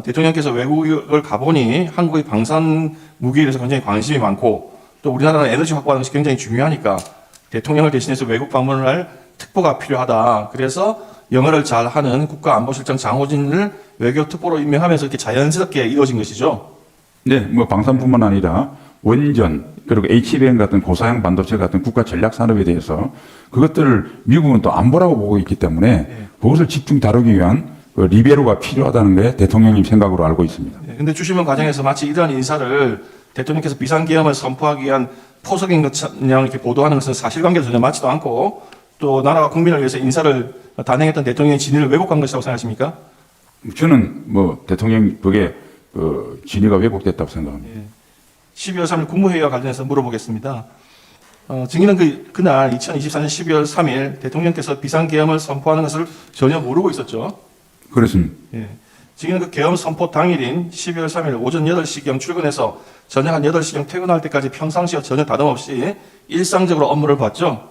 대통령께서 외국을 가보니 한국의 방산 무기에 대해서 굉장히 관심이 많고 또 우리나라는 에너지 확보하는 것이 굉장히 중요하니까 대통령을 대신해서 외국 방문을 할 특보가 필요하다. 그래서 영어를 잘하는 국가안보실장 장호진을 외교특보로 임명하면서 이렇게 자연스럽게 이루어진 것이죠. 네, 뭐 방산뿐만 아니라 원전 그리고 HBM 같은 고사양 반도체 같은 국가 전략 산업에 대해서 그것들을 미국은 또 안보라고 보고 있기 때문에 그것을 집중 다루기 위한 그 리베로가 필요하다는 게 대통령님 생각으로 알고 있습니다. 그런데 주신문 과정에서 마치 이러한 인사를 대통령께서 비상계엄을 선포하기 위한 포석인 것처럼 이렇게 보도하는 것은 사실관계도 전혀 맞지도 않고 또 나라와 국민을 위해서 인사를 단행했던 대통령의 진위를 왜곡한 것이라고 생각하십니까? 저는 뭐 대통령 그게 진위가 왜곡됐다고 생각합니다. 12월 3일 국무회의와 관련해서 물어보겠습니다. 증인은 그날 2024년 12월 3일 대통령께서 비상계엄을 선포하는 것을 전혀 모르고 있었죠. 그렇습니다. 예. 증인은 그 계엄 선포 당일인 12월 3일 오전 8시경 출근해서 저녁 한 8시경 퇴근할 때까지 평상시와 전혀 다름없이 일상적으로 업무를 봤죠.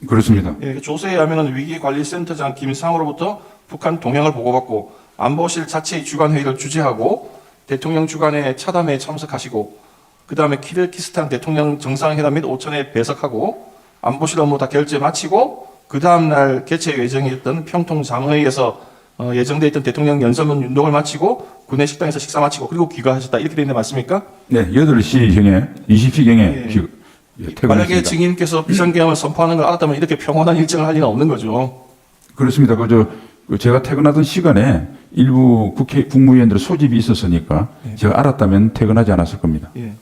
그렇습니다. 예, 조서에 하면은 위기관리센터장 김상으로부터 북한 동향을 보고받고 안보실 자체의 주간회의를 주재하고 대통령 주간에 차담회에 참석하시고 그 다음에 키르기스탄 대통령 정상회담 및 오천에 배석하고 안보실 업무 다 결제 마치고 그 다음날 개최 예정이었던 평통장회의에서 예정돼 있던 대통령 연설문 윤동을 마치고 구내 식당에서 식사 마치고 그리고 귀가하셨다 이렇게 되어 있는데 맞습니까? 네, 8시경에 20시경에 예. 퇴근했습니다. 만약에 증인께서 비상계엄을 선포하는 걸 알았다면 이렇게 평온한 일정을 할 리는 없는 거죠. 그렇습니다. 제가 퇴근하던 시간에 일부 국무위원들 소집이 있었으니까 제가 알았다면 퇴근하지 않았을 겁니다. 예.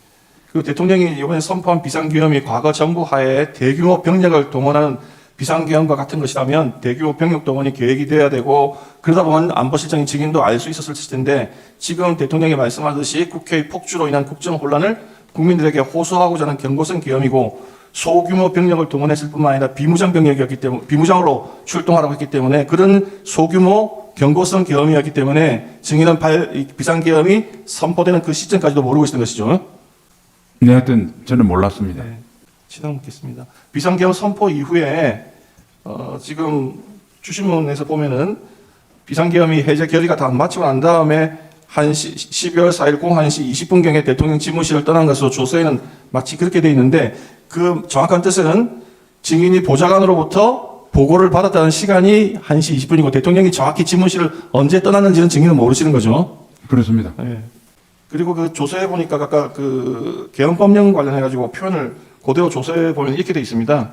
그 대통령이 이번에 선포한 비상계엄이 과거 정부 하에 대규모 병력을 동원하는 비상계엄과 같은 것이라면 대규모 병력 동원이 계획이 돼야 되고 그러다 보면 안보실장의 증인도 알 수 있었을 텐데 지금 대통령이 말씀하듯이 국회의 폭주로 인한 국정 혼란을 국민들에게 호소하고자 하는 경고성 계엄이고 소규모 병력을 동원했을 뿐만 아니라 비무장 병력이었기 때문에 비무장으로 출동하라고 했기 때문에 그런 소규모 경고성 계엄이었기 때문에 증인은 비상계엄이 선포되는 그 시점까지도 모르고 있었던 것이죠. 네, 하여튼 저는 몰랐습니다. 시간 묻겠습니다. 비상계엄 선포 이후에 지금 주신문에서 보면은 비상계엄이 해제 결의가 다 마치고 난 다음에 12월 4일 01시 20분경에 대통령 집무실을 떠난 것으로 조서에는 마치 그렇게 되어 있는데 그 정확한 뜻은 증인이 보좌관으로부터 보고를 받았다는 시간이 1시 20분이고 대통령이 정확히 집무실을 언제 떠났는지는 증인은 모르시는 거죠. 그렇습니다. 네. 그리고 그 조서에 보니까 아까 그 계엄법령 관련해가지고 표현을 그대로 조서에 보면 이렇게 되어 있습니다.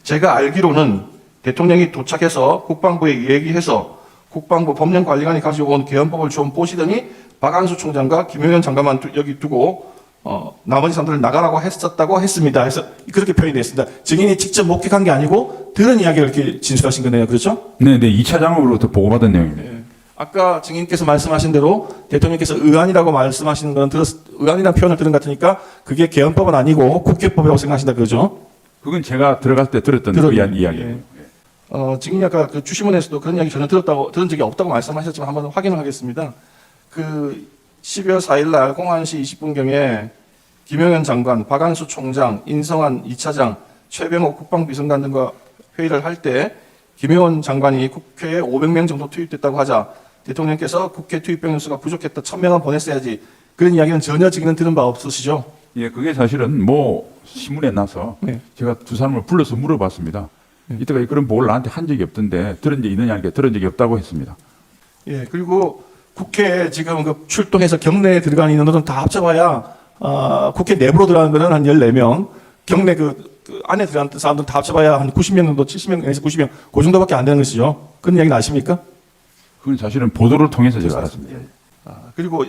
제가 알기로는 대통령이 도착해서 국방부에 얘기해서 국방부 법령관리관이 가지고 온 계엄법을 좀 보시더니 박안수 총장과 김용현 장관만 여기 두고 나머지 사람들을 나가라고 했었다고 했습니다. 그래서 그렇게 표현이 되어 있습니다. 증인이 직접 목격한 게 아니고 들은 이야기를 이렇게 진술하신 거네요. 그렇죠? 네, 2차장으로부터 보고받은 내용입니다. 네. 아까 증인께서 말씀하신 대로 대통령께서 의안이라고 말씀하시는 건 의안이라는 표현을 들은 것 같으니까 그게 계엄법은 아니고 국회법이라고 생각하신다. 그죠? 그건 제가 들어갈 때 들었던 이야기예요. 증인이 아까 그 주시문에서도 그런 이야기 전혀 들은 적이 없다고 말씀하셨지만 한번 확인을 하겠습니다. 그 12월 4일 날 01시 20분경에 김용현 장관, 박안수 총장, 인성한 2차장, 최병호 국방비서관 등과 회의를 할 때 김영원 장관이 국회에 500명 정도 투입됐다고 하자 대통령께서 국회 투입병력 수가 부족했다 1000명은 보냈어야지 그런 이야기는 전혀 지금은 들은 바 없으시죠? 예, 그게 사실은 뭐 신문에 나서 네. 제가 두 사람을 불러서 물어봤습니다. 이때까지 그런 보고를 나한테 한 적이 없던데 들은 적이 있느냐 하니까 들은 적이 없다고 했습니다. 예, 그리고 국회에 지금 그 출동해서 경내에 들어가는 인원들은 다 합쳐봐야 국회 내부로 들어가는 거는 한 14명, 경내 그 안에 들어가는 사람들은 다 합쳐봐야 한 90명 정도, 70명에서 90명, 그 정도밖에 안 되는 것이죠. 그런 이야기는 아십니까? 그건 사실은 보도를 통해서 제가 알았습니다. 그리고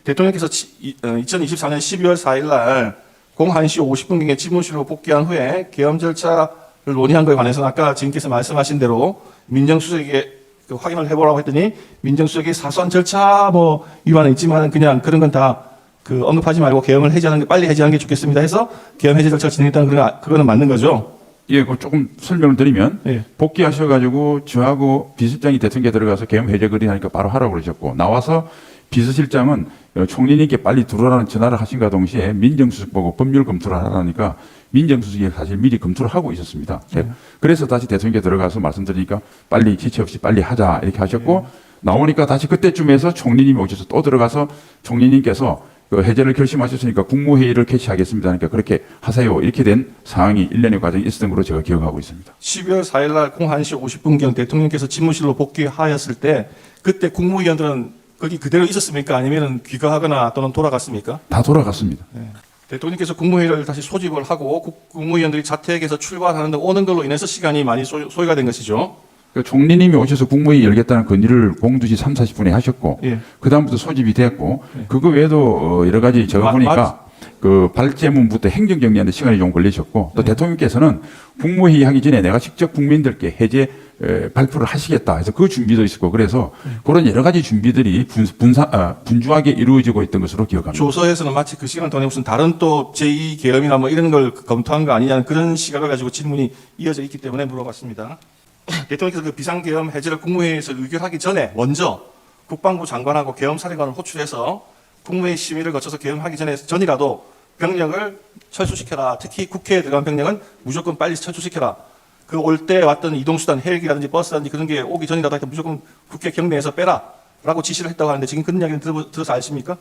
대통령께서 2024년 12월 4일 날 01시 50분경에 집무실로 복귀한 후에 계엄 절차를 논의한 것에 관해서는 아까 지금께서 말씀하신 대로 민정수석에게 그 확인을 해보라고 했더니 민정수석이 사소한 절차 뭐 위반은 있지만 그냥 그런 건 다 그 언급하지 말고 계엄을 해제하는 게 빨리 해제하는 게 좋겠습니다 해서 계엄 해제 절차를 진행했다는 그거는 맞는 거죠. 예, 그 조금 설명을 드리면 예. 복귀하셔가지고 저하고 비서실장이 대통령께 들어가서 계엄 해제 건의하니까 바로 하라고 그러셨고 나와서 비서실장은 총리님께 빨리 들어오라는 전화를 하신과 동시에 민정수석 보고 법률 검토를 하라니까 민정수석이 사실 미리 검토를 하고 있었습니다. 그래서 다시 대통령께 들어가서 말씀드리니까 빨리 지체 없이 빨리 하자 이렇게 하셨고 나오니까 다시 그때쯤에서 총리님이 오셔서 또 들어가서 총리님께서 그 해제를 결심하셨으니까 국무회의를 개최하겠습니다. 그러니까 그렇게 하세요. 이렇게 된 상황이 일련의 과정이 있었던 걸로 제가 기억하고 있습니다. 12월 4일 날 01시 50분경 대통령께서 집무실로 복귀하였을 때 그때 국무위원들은 거기 그대로 있었습니까? 아니면 귀가하거나 또는 돌아갔습니까? 다 돌아갔습니다. 대통령께서 국무회의를 다시 소집을 하고 국무위원들이 자택에서 출발하는데 오는 걸로 인해서 시간이 많이 소요가 된 것이죠. 그 총리님이 오셔서 국무회의 열겠다는 건의를 02시 3, 40분에 하셨고 예. 그다음부터 소집이 됐고 그거 외에도 여러 가지 제가 보니까 그 발제문부터 행정정리하는데 시간이 좀 걸리셨고 또 대통령께서는 국무회의 하기 전에 내가 직접 국민들께 해제 발표를 하시겠다 해서 그 준비도 있었고 그래서 그런 여러 가지 준비들이 분주하게 이루어지고 있던 것으로 기억합니다. 조서에서는 마치 그 시간 동안에 무슨 다른 또 제2 계엄이나 뭐 이런 걸 검토한 거 아니냐는 그런 시각을 가지고 질문이 이어져 있기 때문에 물어봤습니다. 대통령께서 그 비상계엄 해제를 국무회의에서 의결하기 전에 먼저 국방부 장관하고 계엄사령관을 호출해서 국무회의 심의를 거쳐서 계엄하기 전이라도 병력을 철수시켜라. 특히 국회에 들어간 병력은 무조건 빨리 철수시켜라. 그 올 때 왔던 이동수단 헬기라든지 버스라든지 그런 게 오기 전이라도 하여튼 무조건 국회 경내에서 빼라. 라고 지시를 했다고 하는데 지금 그런 이야기는 들어서 아십니까?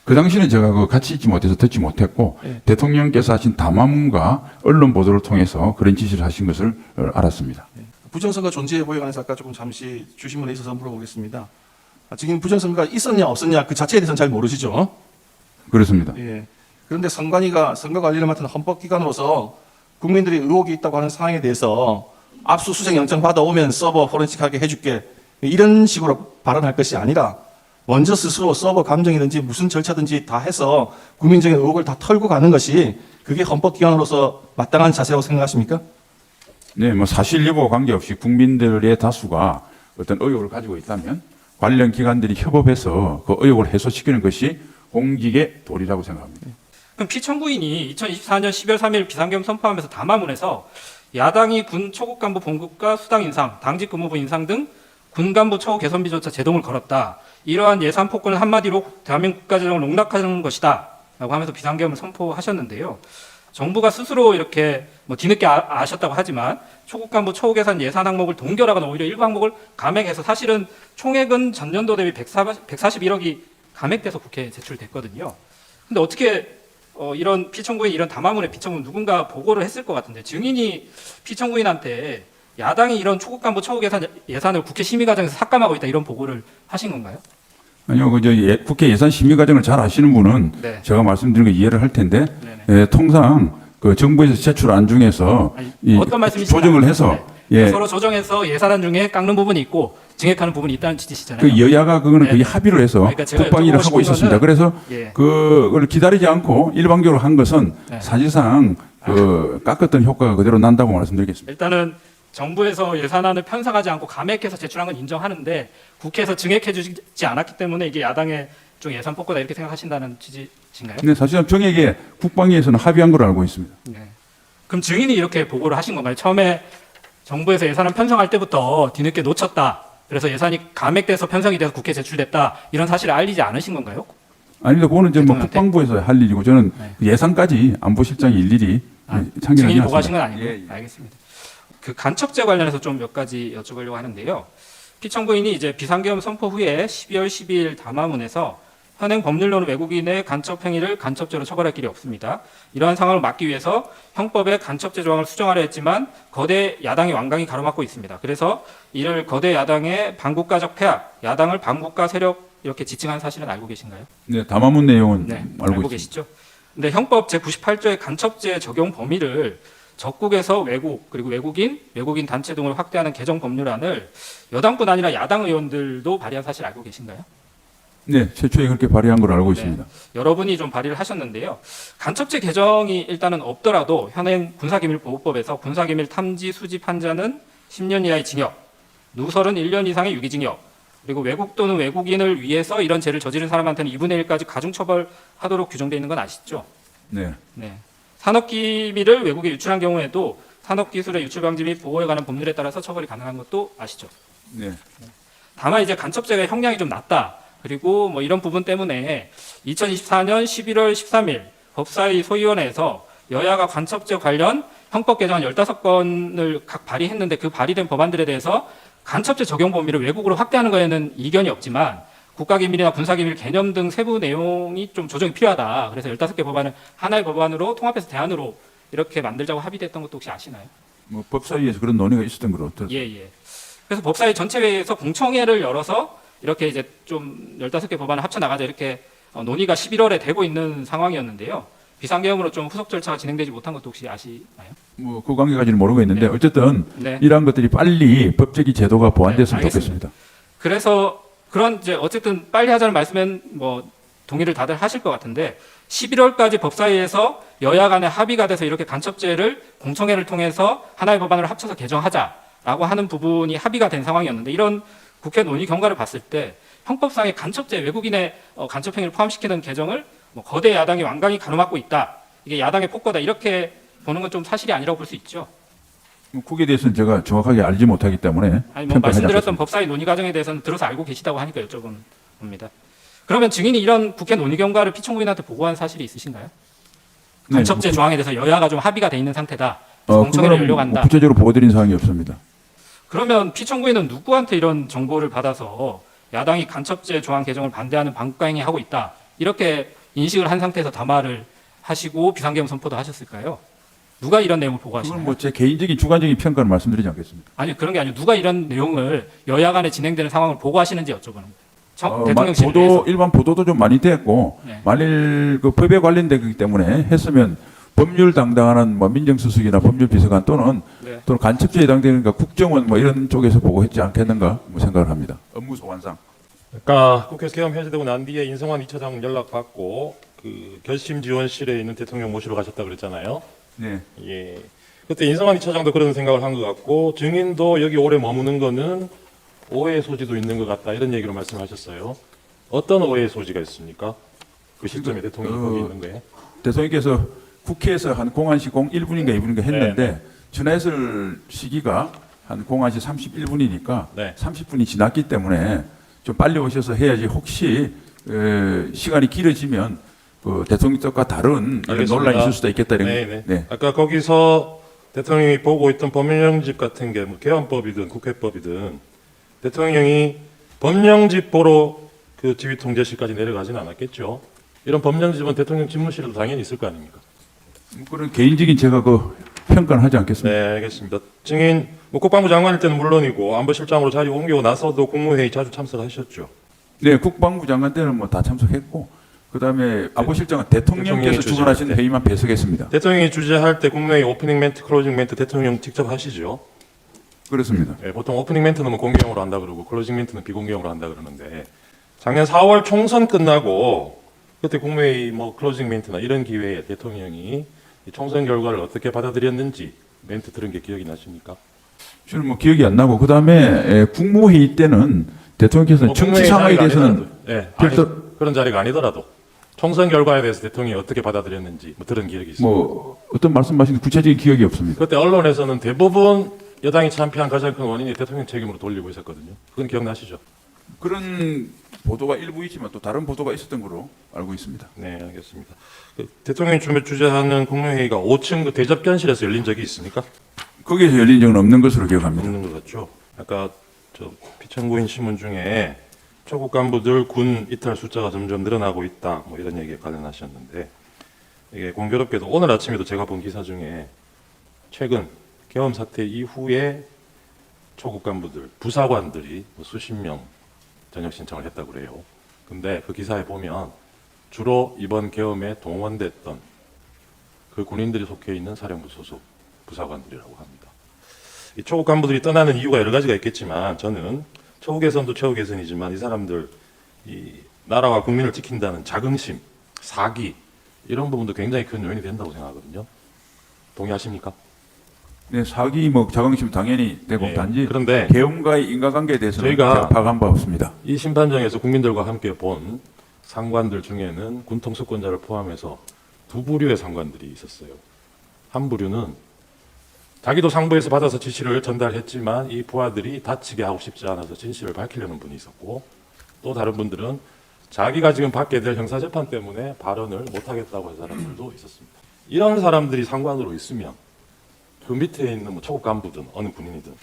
그 당시는 제가 그 같이 있지 못해서 듣지 못했고 예. 대통령께서 하신 담화문과 언론 보도를 통해서 그런 지시를 하신 것을 알았습니다. 부정선거 존재 여부에 관해서 아까 조금 잠시 주신문에 있어서 물어보겠습니다. 지금 부정선거가 있었냐 없었냐 그 자체에 대해서는 잘 모르시죠? 그렇습니다. 예. 그런데 선관위가 선거 관리를 맡은 헌법기관으로서 국민들이 의혹이 있다고 하는 상황에 대해서 압수수색 영장 받아오면 서버 포렌식하게 해줄게 이런 식으로 발언할 것이 아니라 먼저 스스로 서버 감정이든지 무슨 절차든지 다 해서 국민적인 의혹을 다 털고 가는 것이 그게 헌법기관으로서 마땅한 자세라고 생각하십니까? 네, 뭐 사실 여부와 관계없이 국민들의 다수가 어떤 의혹을 가지고 있다면 관련 기관들이 협업해서 그 의혹을 해소시키는 것이 공직의 도리라고 생각합니다. 그럼 피청구인이 2024년 12월 3일 비상계엄 선포하면서 담화문에서 야당이 군 초급 간부 봉급과 수당 인상, 당직 근무부 인상 등 군 간부 처우 개선비조차 제동을 걸었다. 이러한 예산 폭군은 한마디로 대한민국 국가재정을 농락하는 것이다. 라고 하면서 비상계엄을 선포하셨는데요. 정부가 스스로 이렇게 뭐 뒤늦게 아셨다고 하지만 초급 간부 처우 개선 예산 항목을 동결하거나 오히려 일부 항목을 감액해서 사실은 총액은 전년도 대비 141억이 감액돼서 국회에 제출됐거든요. 근데 어떻게 이런 피청구인 이런 담화문에 피청구인 누군가 보고를 했을 것 같은데 증인이 피청구인한테 야당이 이런 초급 간부 처우 개선 예산을 국회 심의 과정에서 삭감하고 있다 이런 보고를 하신 건가요? 아니요, 국회 예산 심의 과정을 잘 아시는 분은 네. 제가 말씀드린 거 이해를 할 텐데 네네. 통상 그 정부에서 제출안 중에서 아니, 이 어떤 말씀이신지 조정을 해서 예, 서로 조정해서 예산안 중에 깎는 부분이 있고 증액하는 부분이 있다는 취지시잖아요. 그 여야가 그거는 거의 네. 합의를 해서 그러니까 제가 국방위를 여쭤보고 하고 싶은 있었습니다. 거는 그래서 예. 그걸 기다리지 않고 일방적으로 한 것은 네. 사실상 그 깎았던 효과가 그대로 난다고 말씀드리겠습니다. 일단은 정부에서 예산안을 편성하지 않고 감액해서 제출한 건 인정하는데 국회에서 증액해 주지 않았기 때문에 이게 야당의 좀 예산 폭거다 이렇게 생각하신다는 취지신가요? 근데 사실은 정액에 국방위에서는 합의한 걸로 알고 있습니다. 네. 그럼 증인이 이렇게 보고를 하신 건가요? 처음에 정부에서 예산안 편성할 때부터 뒤늦게 놓쳤다. 그래서 예산이 감액돼서 편성이 돼서 국회에 제출됐다. 이런 사실을 알리지 않으신 건가요? 아닙니다. 그거는 이제 뭐 대통령한테? 국방부에서 할 일이고 저는 네. 예산까지 안보실장이 일일이 참견하지 증인이 않습니다. 보고하신 건 아니고. 예, 예. 알겠습니다. 그 간첩죄 관련해서 좀 몇 가지 여쭤보려고 하는데요. 피청구인이 이제 비상계엄 선포 후에 12월 12일 담화문에서 현행 법률로는 외국인의 간첩 행위를 간첩죄로 처벌할 길이 없습니다. 이러한 상황을 막기 위해서 형법에 간첩죄 조항을 수정하려 했지만 거대 야당이 완강히 가로막고 있습니다. 그래서 이를 거대 야당의 반국가적 폐악, 야당을 반국가 세력 이렇게 지칭한 사실은 알고 계신가요? 네, 담화문 내용은 네, 알고 있습니다. 계시죠? 근데 형법 제98조의 간첩죄 적용 범위를 적국에서 외국 그리고 외국인 단체 등을 확대하는 개정 법률안을 여당뿐 아니라 야당 의원들도 발의한 사실 알고 계신가요? 네, 최초에 그렇게 발의한 걸 알고 있습니다. 여러분이 좀 발의를 하셨는데요. 간첩죄 개정이 일단은 없더라도 현행 군사기밀보호법에서 군사기밀 탐지 수집한 자는 10년 이하의 징역, 누설은 1년 이상의 유기징역, 그리고 외국 또는 외국인을 위해서 이런 죄를 저지른 사람한테는 2분의 1까지 가중처벌하도록 규정되어 있는 건 아시죠? 네. 네. 산업기밀을 외국에 유출한 경우에도 산업기술의 유출 방지 및 보호에 관한 법률에 따라서 처벌이 가능한 것도 아시죠? 네. 다만 이제 간첩죄가 형량이 좀 낮다. 그리고 뭐 이런 부분 때문에 2024년 11월 13일 법사위 소위원회에서 여야가 간첩죄 관련 형법 개정안 15건을 각 발의했는데 그 발의된 법안들에 대해서 간첩죄 적용 범위를 외국으로 확대하는 거에는 이견이 없지만 국가기밀이나 군사기밀 개념 등 세부 내용이 좀 조정이 필요하다. 그래서 15개 법안을 하나의 법안으로 통합해서 대안으로 이렇게 만들자고 합의됐던 것도 혹시 아시나요? 뭐 법사위에서 그런 논의가 있었던 걸로 들었습니다. 예. 그래서 법사위 전체 회의에서 공청회를 열어서 이렇게 이제 좀 15개 법안을 합쳐 나가자 이렇게 논의가 11월에 되고 있는 상황이었는데요. 비상계엄으로 좀 후속 절차가 진행되지 못한 것도 혹시 아시나요? 뭐 그 관계까지는 모르고 있는데 네. 어쨌든 네. 이러한 것들이 빨리 법적인 제도가 보완됐으면 네, 좋겠습니다. 그래서 그런 이제 어쨌든 빨리 하자는 말씀엔 뭐 동의를 다들 하실 것 같은데 11월까지 법사위에서 여야 간에 합의가 돼서 이렇게 간첩죄를 공청회를 통해서 하나의 법안으로 합쳐서 개정하자라고 하는 부분이 합의가 된 상황이었는데 이런 국회 논의 경과를 봤을 때 형법상의 간첩죄 외국인의 간첩 행위를 포함시키는 개정을 뭐 거대 야당이 완강히 가로막고 있다. 이게 야당의 폭거다. 이렇게 보는 건 좀 사실이 아니라고 볼 수 있죠. 거기에 대해서는 제가 정확하게 알지 못하기 때문에 아니 뭐 평가하지 말씀드렸던 않겠습니다. 법사위 논의 과정에 대해서는 들어서 알고 계시다고 하니까 여쭤본 겁니다. 그러면 증인이 이런 국회 논의 경과를 피청구인한테 보고한 사실이 있으신가요? 네. 간첩죄 조항에 대해서 여야가 좀 합의가 돼 있는 상태다. 공청회를 그거는 열려고 뭐 한다. 구체적으로 보여드린 사항이 없습니다. 그러면 피청구인은 누구한테 이런 정보를 받아서 야당이 간첩죄 조항 개정을 반대하는 반국가 행위 하고 있다. 이렇게 인식을 한 상태에서 담화를 하시고 비상계엄 선포도 하셨을까요? 누가 이런 내용을 그건 보고하시나요? 뭐 제 개인적인 주관적인 평가를 말씀드리지 않겠습니다. 아니 그런 게 아니고 누가 이런 내용을 여야 간에 진행되는 상황을 보고하시는지 여쭤보는 거예요. 대통령실 보도 일반 보도도 좀 많이 됐고 네. 만일 그 법에 관련되기 때문에 했으면 법률 담당하는 뭐 민정수석이나 법률비서관 또는 네. 간첩죄에 해당되는 국정원 뭐 이런 쪽에서 보고했지 않겠는가 뭐 생각을 합니다. 업무 소관상. 그러니까 국회에서 개엄 해제되고 난 뒤에 인성환 2차장 연락 받고 그 결심 지원실에 있는 대통령 모시러 가셨다 그랬잖아요. 네. 예. 그때 인성환 2차장도 그런 생각을 한 것 같고 증인도 여기 오래 머무는 거는 오해의 소지도 있는 것 같다 이런 얘기로 말씀하셨어요. 어떤 오해의 소지가 있습니까? 그 시점에 대통령이 거기 있는 거에. 대통령께서 국회에서 한 공안시 1분인가 2분인가 했는데 네. 전화했을 시기가 한 공안시 31분이니까 네. 30분이 지났기 때문에 좀 빨리 오셔서 해야지 혹시 시간이 길어지면 그 대통령 쪽과 다른 이런 알겠습니다. 논란이 있을 수도 있겠다 이런. 네네. 네. 아까 거기서 대통령이 보고 있던 법령집 같은 게 뭐 개헌법이든 국회법이든 대통령이 법령집 보러 그 지휘통제실까지 내려가지는 않았겠죠. 이런 법령집은 대통령 집무실에도 당연히 있을 거 아닙니까? 그런 개인적인 제가 그 평가는 하지 않겠습니다. 네, 알겠습니다. 증인 뭐 국방부 장관일 때는 물론이고 안보실장으로 자리 옮기고 나서도 국무회의 자주 참석하셨죠. 네, 국방부 장관 때는 뭐 다 참석했고 그다음에 안보실장은 대통령께서 대통령이 주관하신 주재할 때. 회의만 배석했습니다. 대통령이 주재할 때 국무회의 오프닝 멘트, 클로징 멘트 대통령 직접 하시죠. 그렇습니다. 네, 보통 오프닝 멘트는 뭐 공개형으로 한다 그러고 클로징 멘트는 비공개형으로 한다 그러는데 작년 4월 총선 끝나고 그때 국무회의 뭐 클로징 멘트나 이런 기회에 대통령이 이 총선 결과를 어떻게 받아들였는지 멘트 들은 게 기억이 나십니까? 저는 뭐 기억이 안 나고 그다음에 국무회의 때는 대통령께서는 정치 국무회의 상황에 자리가 대해서는 아니더라도, 네, 별도 그런 자리가 아니더라도 총선 결과에 대해서 대통령이 어떻게 받아들였는지 뭐 들은 기억이 있습니다. 뭐 어떤 말씀하신 구체적인 기억이 없습니다. 그때 언론에서는 대부분 여당이 참패한 가장 큰 원인이 대통령 책임으로 돌리고 있었거든요. 그건 기억나시죠? 그런 보도가 일부 있지만 또 다른 보도가 있었던 걸로 알고 있습니다. 네, 알겠습니다. 그 대통령이 주재하는 국무회의가 5층 그 대접견실에서 열린 적이 있습니까? 거기에서 열린 적은 없는 것으로 기억합니다. 없는 것 같죠. 아까 저 피천구인 신문 중에 초급 간부들 군 이탈 숫자가 점점 늘어나고 있다, 뭐 이런 얘기에 관련하셨는데, 이게 공교롭게도 오늘 아침에도 제가 본 기사 중에 최근 계엄 사태 이후에 초급 간부들, 부사관들이 뭐 수십 명 전역 신청을 했다고 그래요. 근데 그 기사에 보면 주로 이번 계엄에 동원됐던 그 군인들이 속해 있는 사령부 소속 부사관들이라고 합니다. 이 초급 간부들이 떠나는 이유가 여러 가지가 있겠지만, 저는 처우 개선도 처우 개선이지만 이 사람들 이 나라와 국민을 지킨다는 자긍심, 사기 이런 부분도 굉장히 큰 요인이 된다고 생각하거든요. 동의하십니까? 네, 사기 뭐 자긍심 당연히 되고 예, 단지 그런데 계엄과의 인과관계에 대해서는 저희가 제가 파악한 바 없습니다. 이 심판정에서 국민들과 함께 본 상관들 중에는 군 통수권자를 포함해서 두 부류의 상관들이 있었어요. 한 부류는 자기도 상부에서 받아서 지시를 전달했지만 이 부하들이 다치게 하고 싶지 않아서 진실을 밝히려는 분이 있었고, 또 다른 분들은 자기가 지금 받게 될 형사재판 때문에 발언을 못하겠다고 한 사람들도 있었습니다. 이런 사람들이 상관으로 있으면 그 밑에 있는 뭐 초급 간부든 어느 군인이든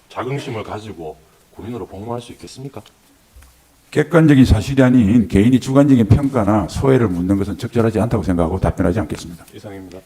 자긍심을 가지고 군인으로 복무할 수 있겠습니까? 객관적인 사실이 아닌 개인이 주관적인 평가나 소외를 묻는 것은 적절하지 않다고 생각하고 답변하지 않겠습니다. 이상입니다.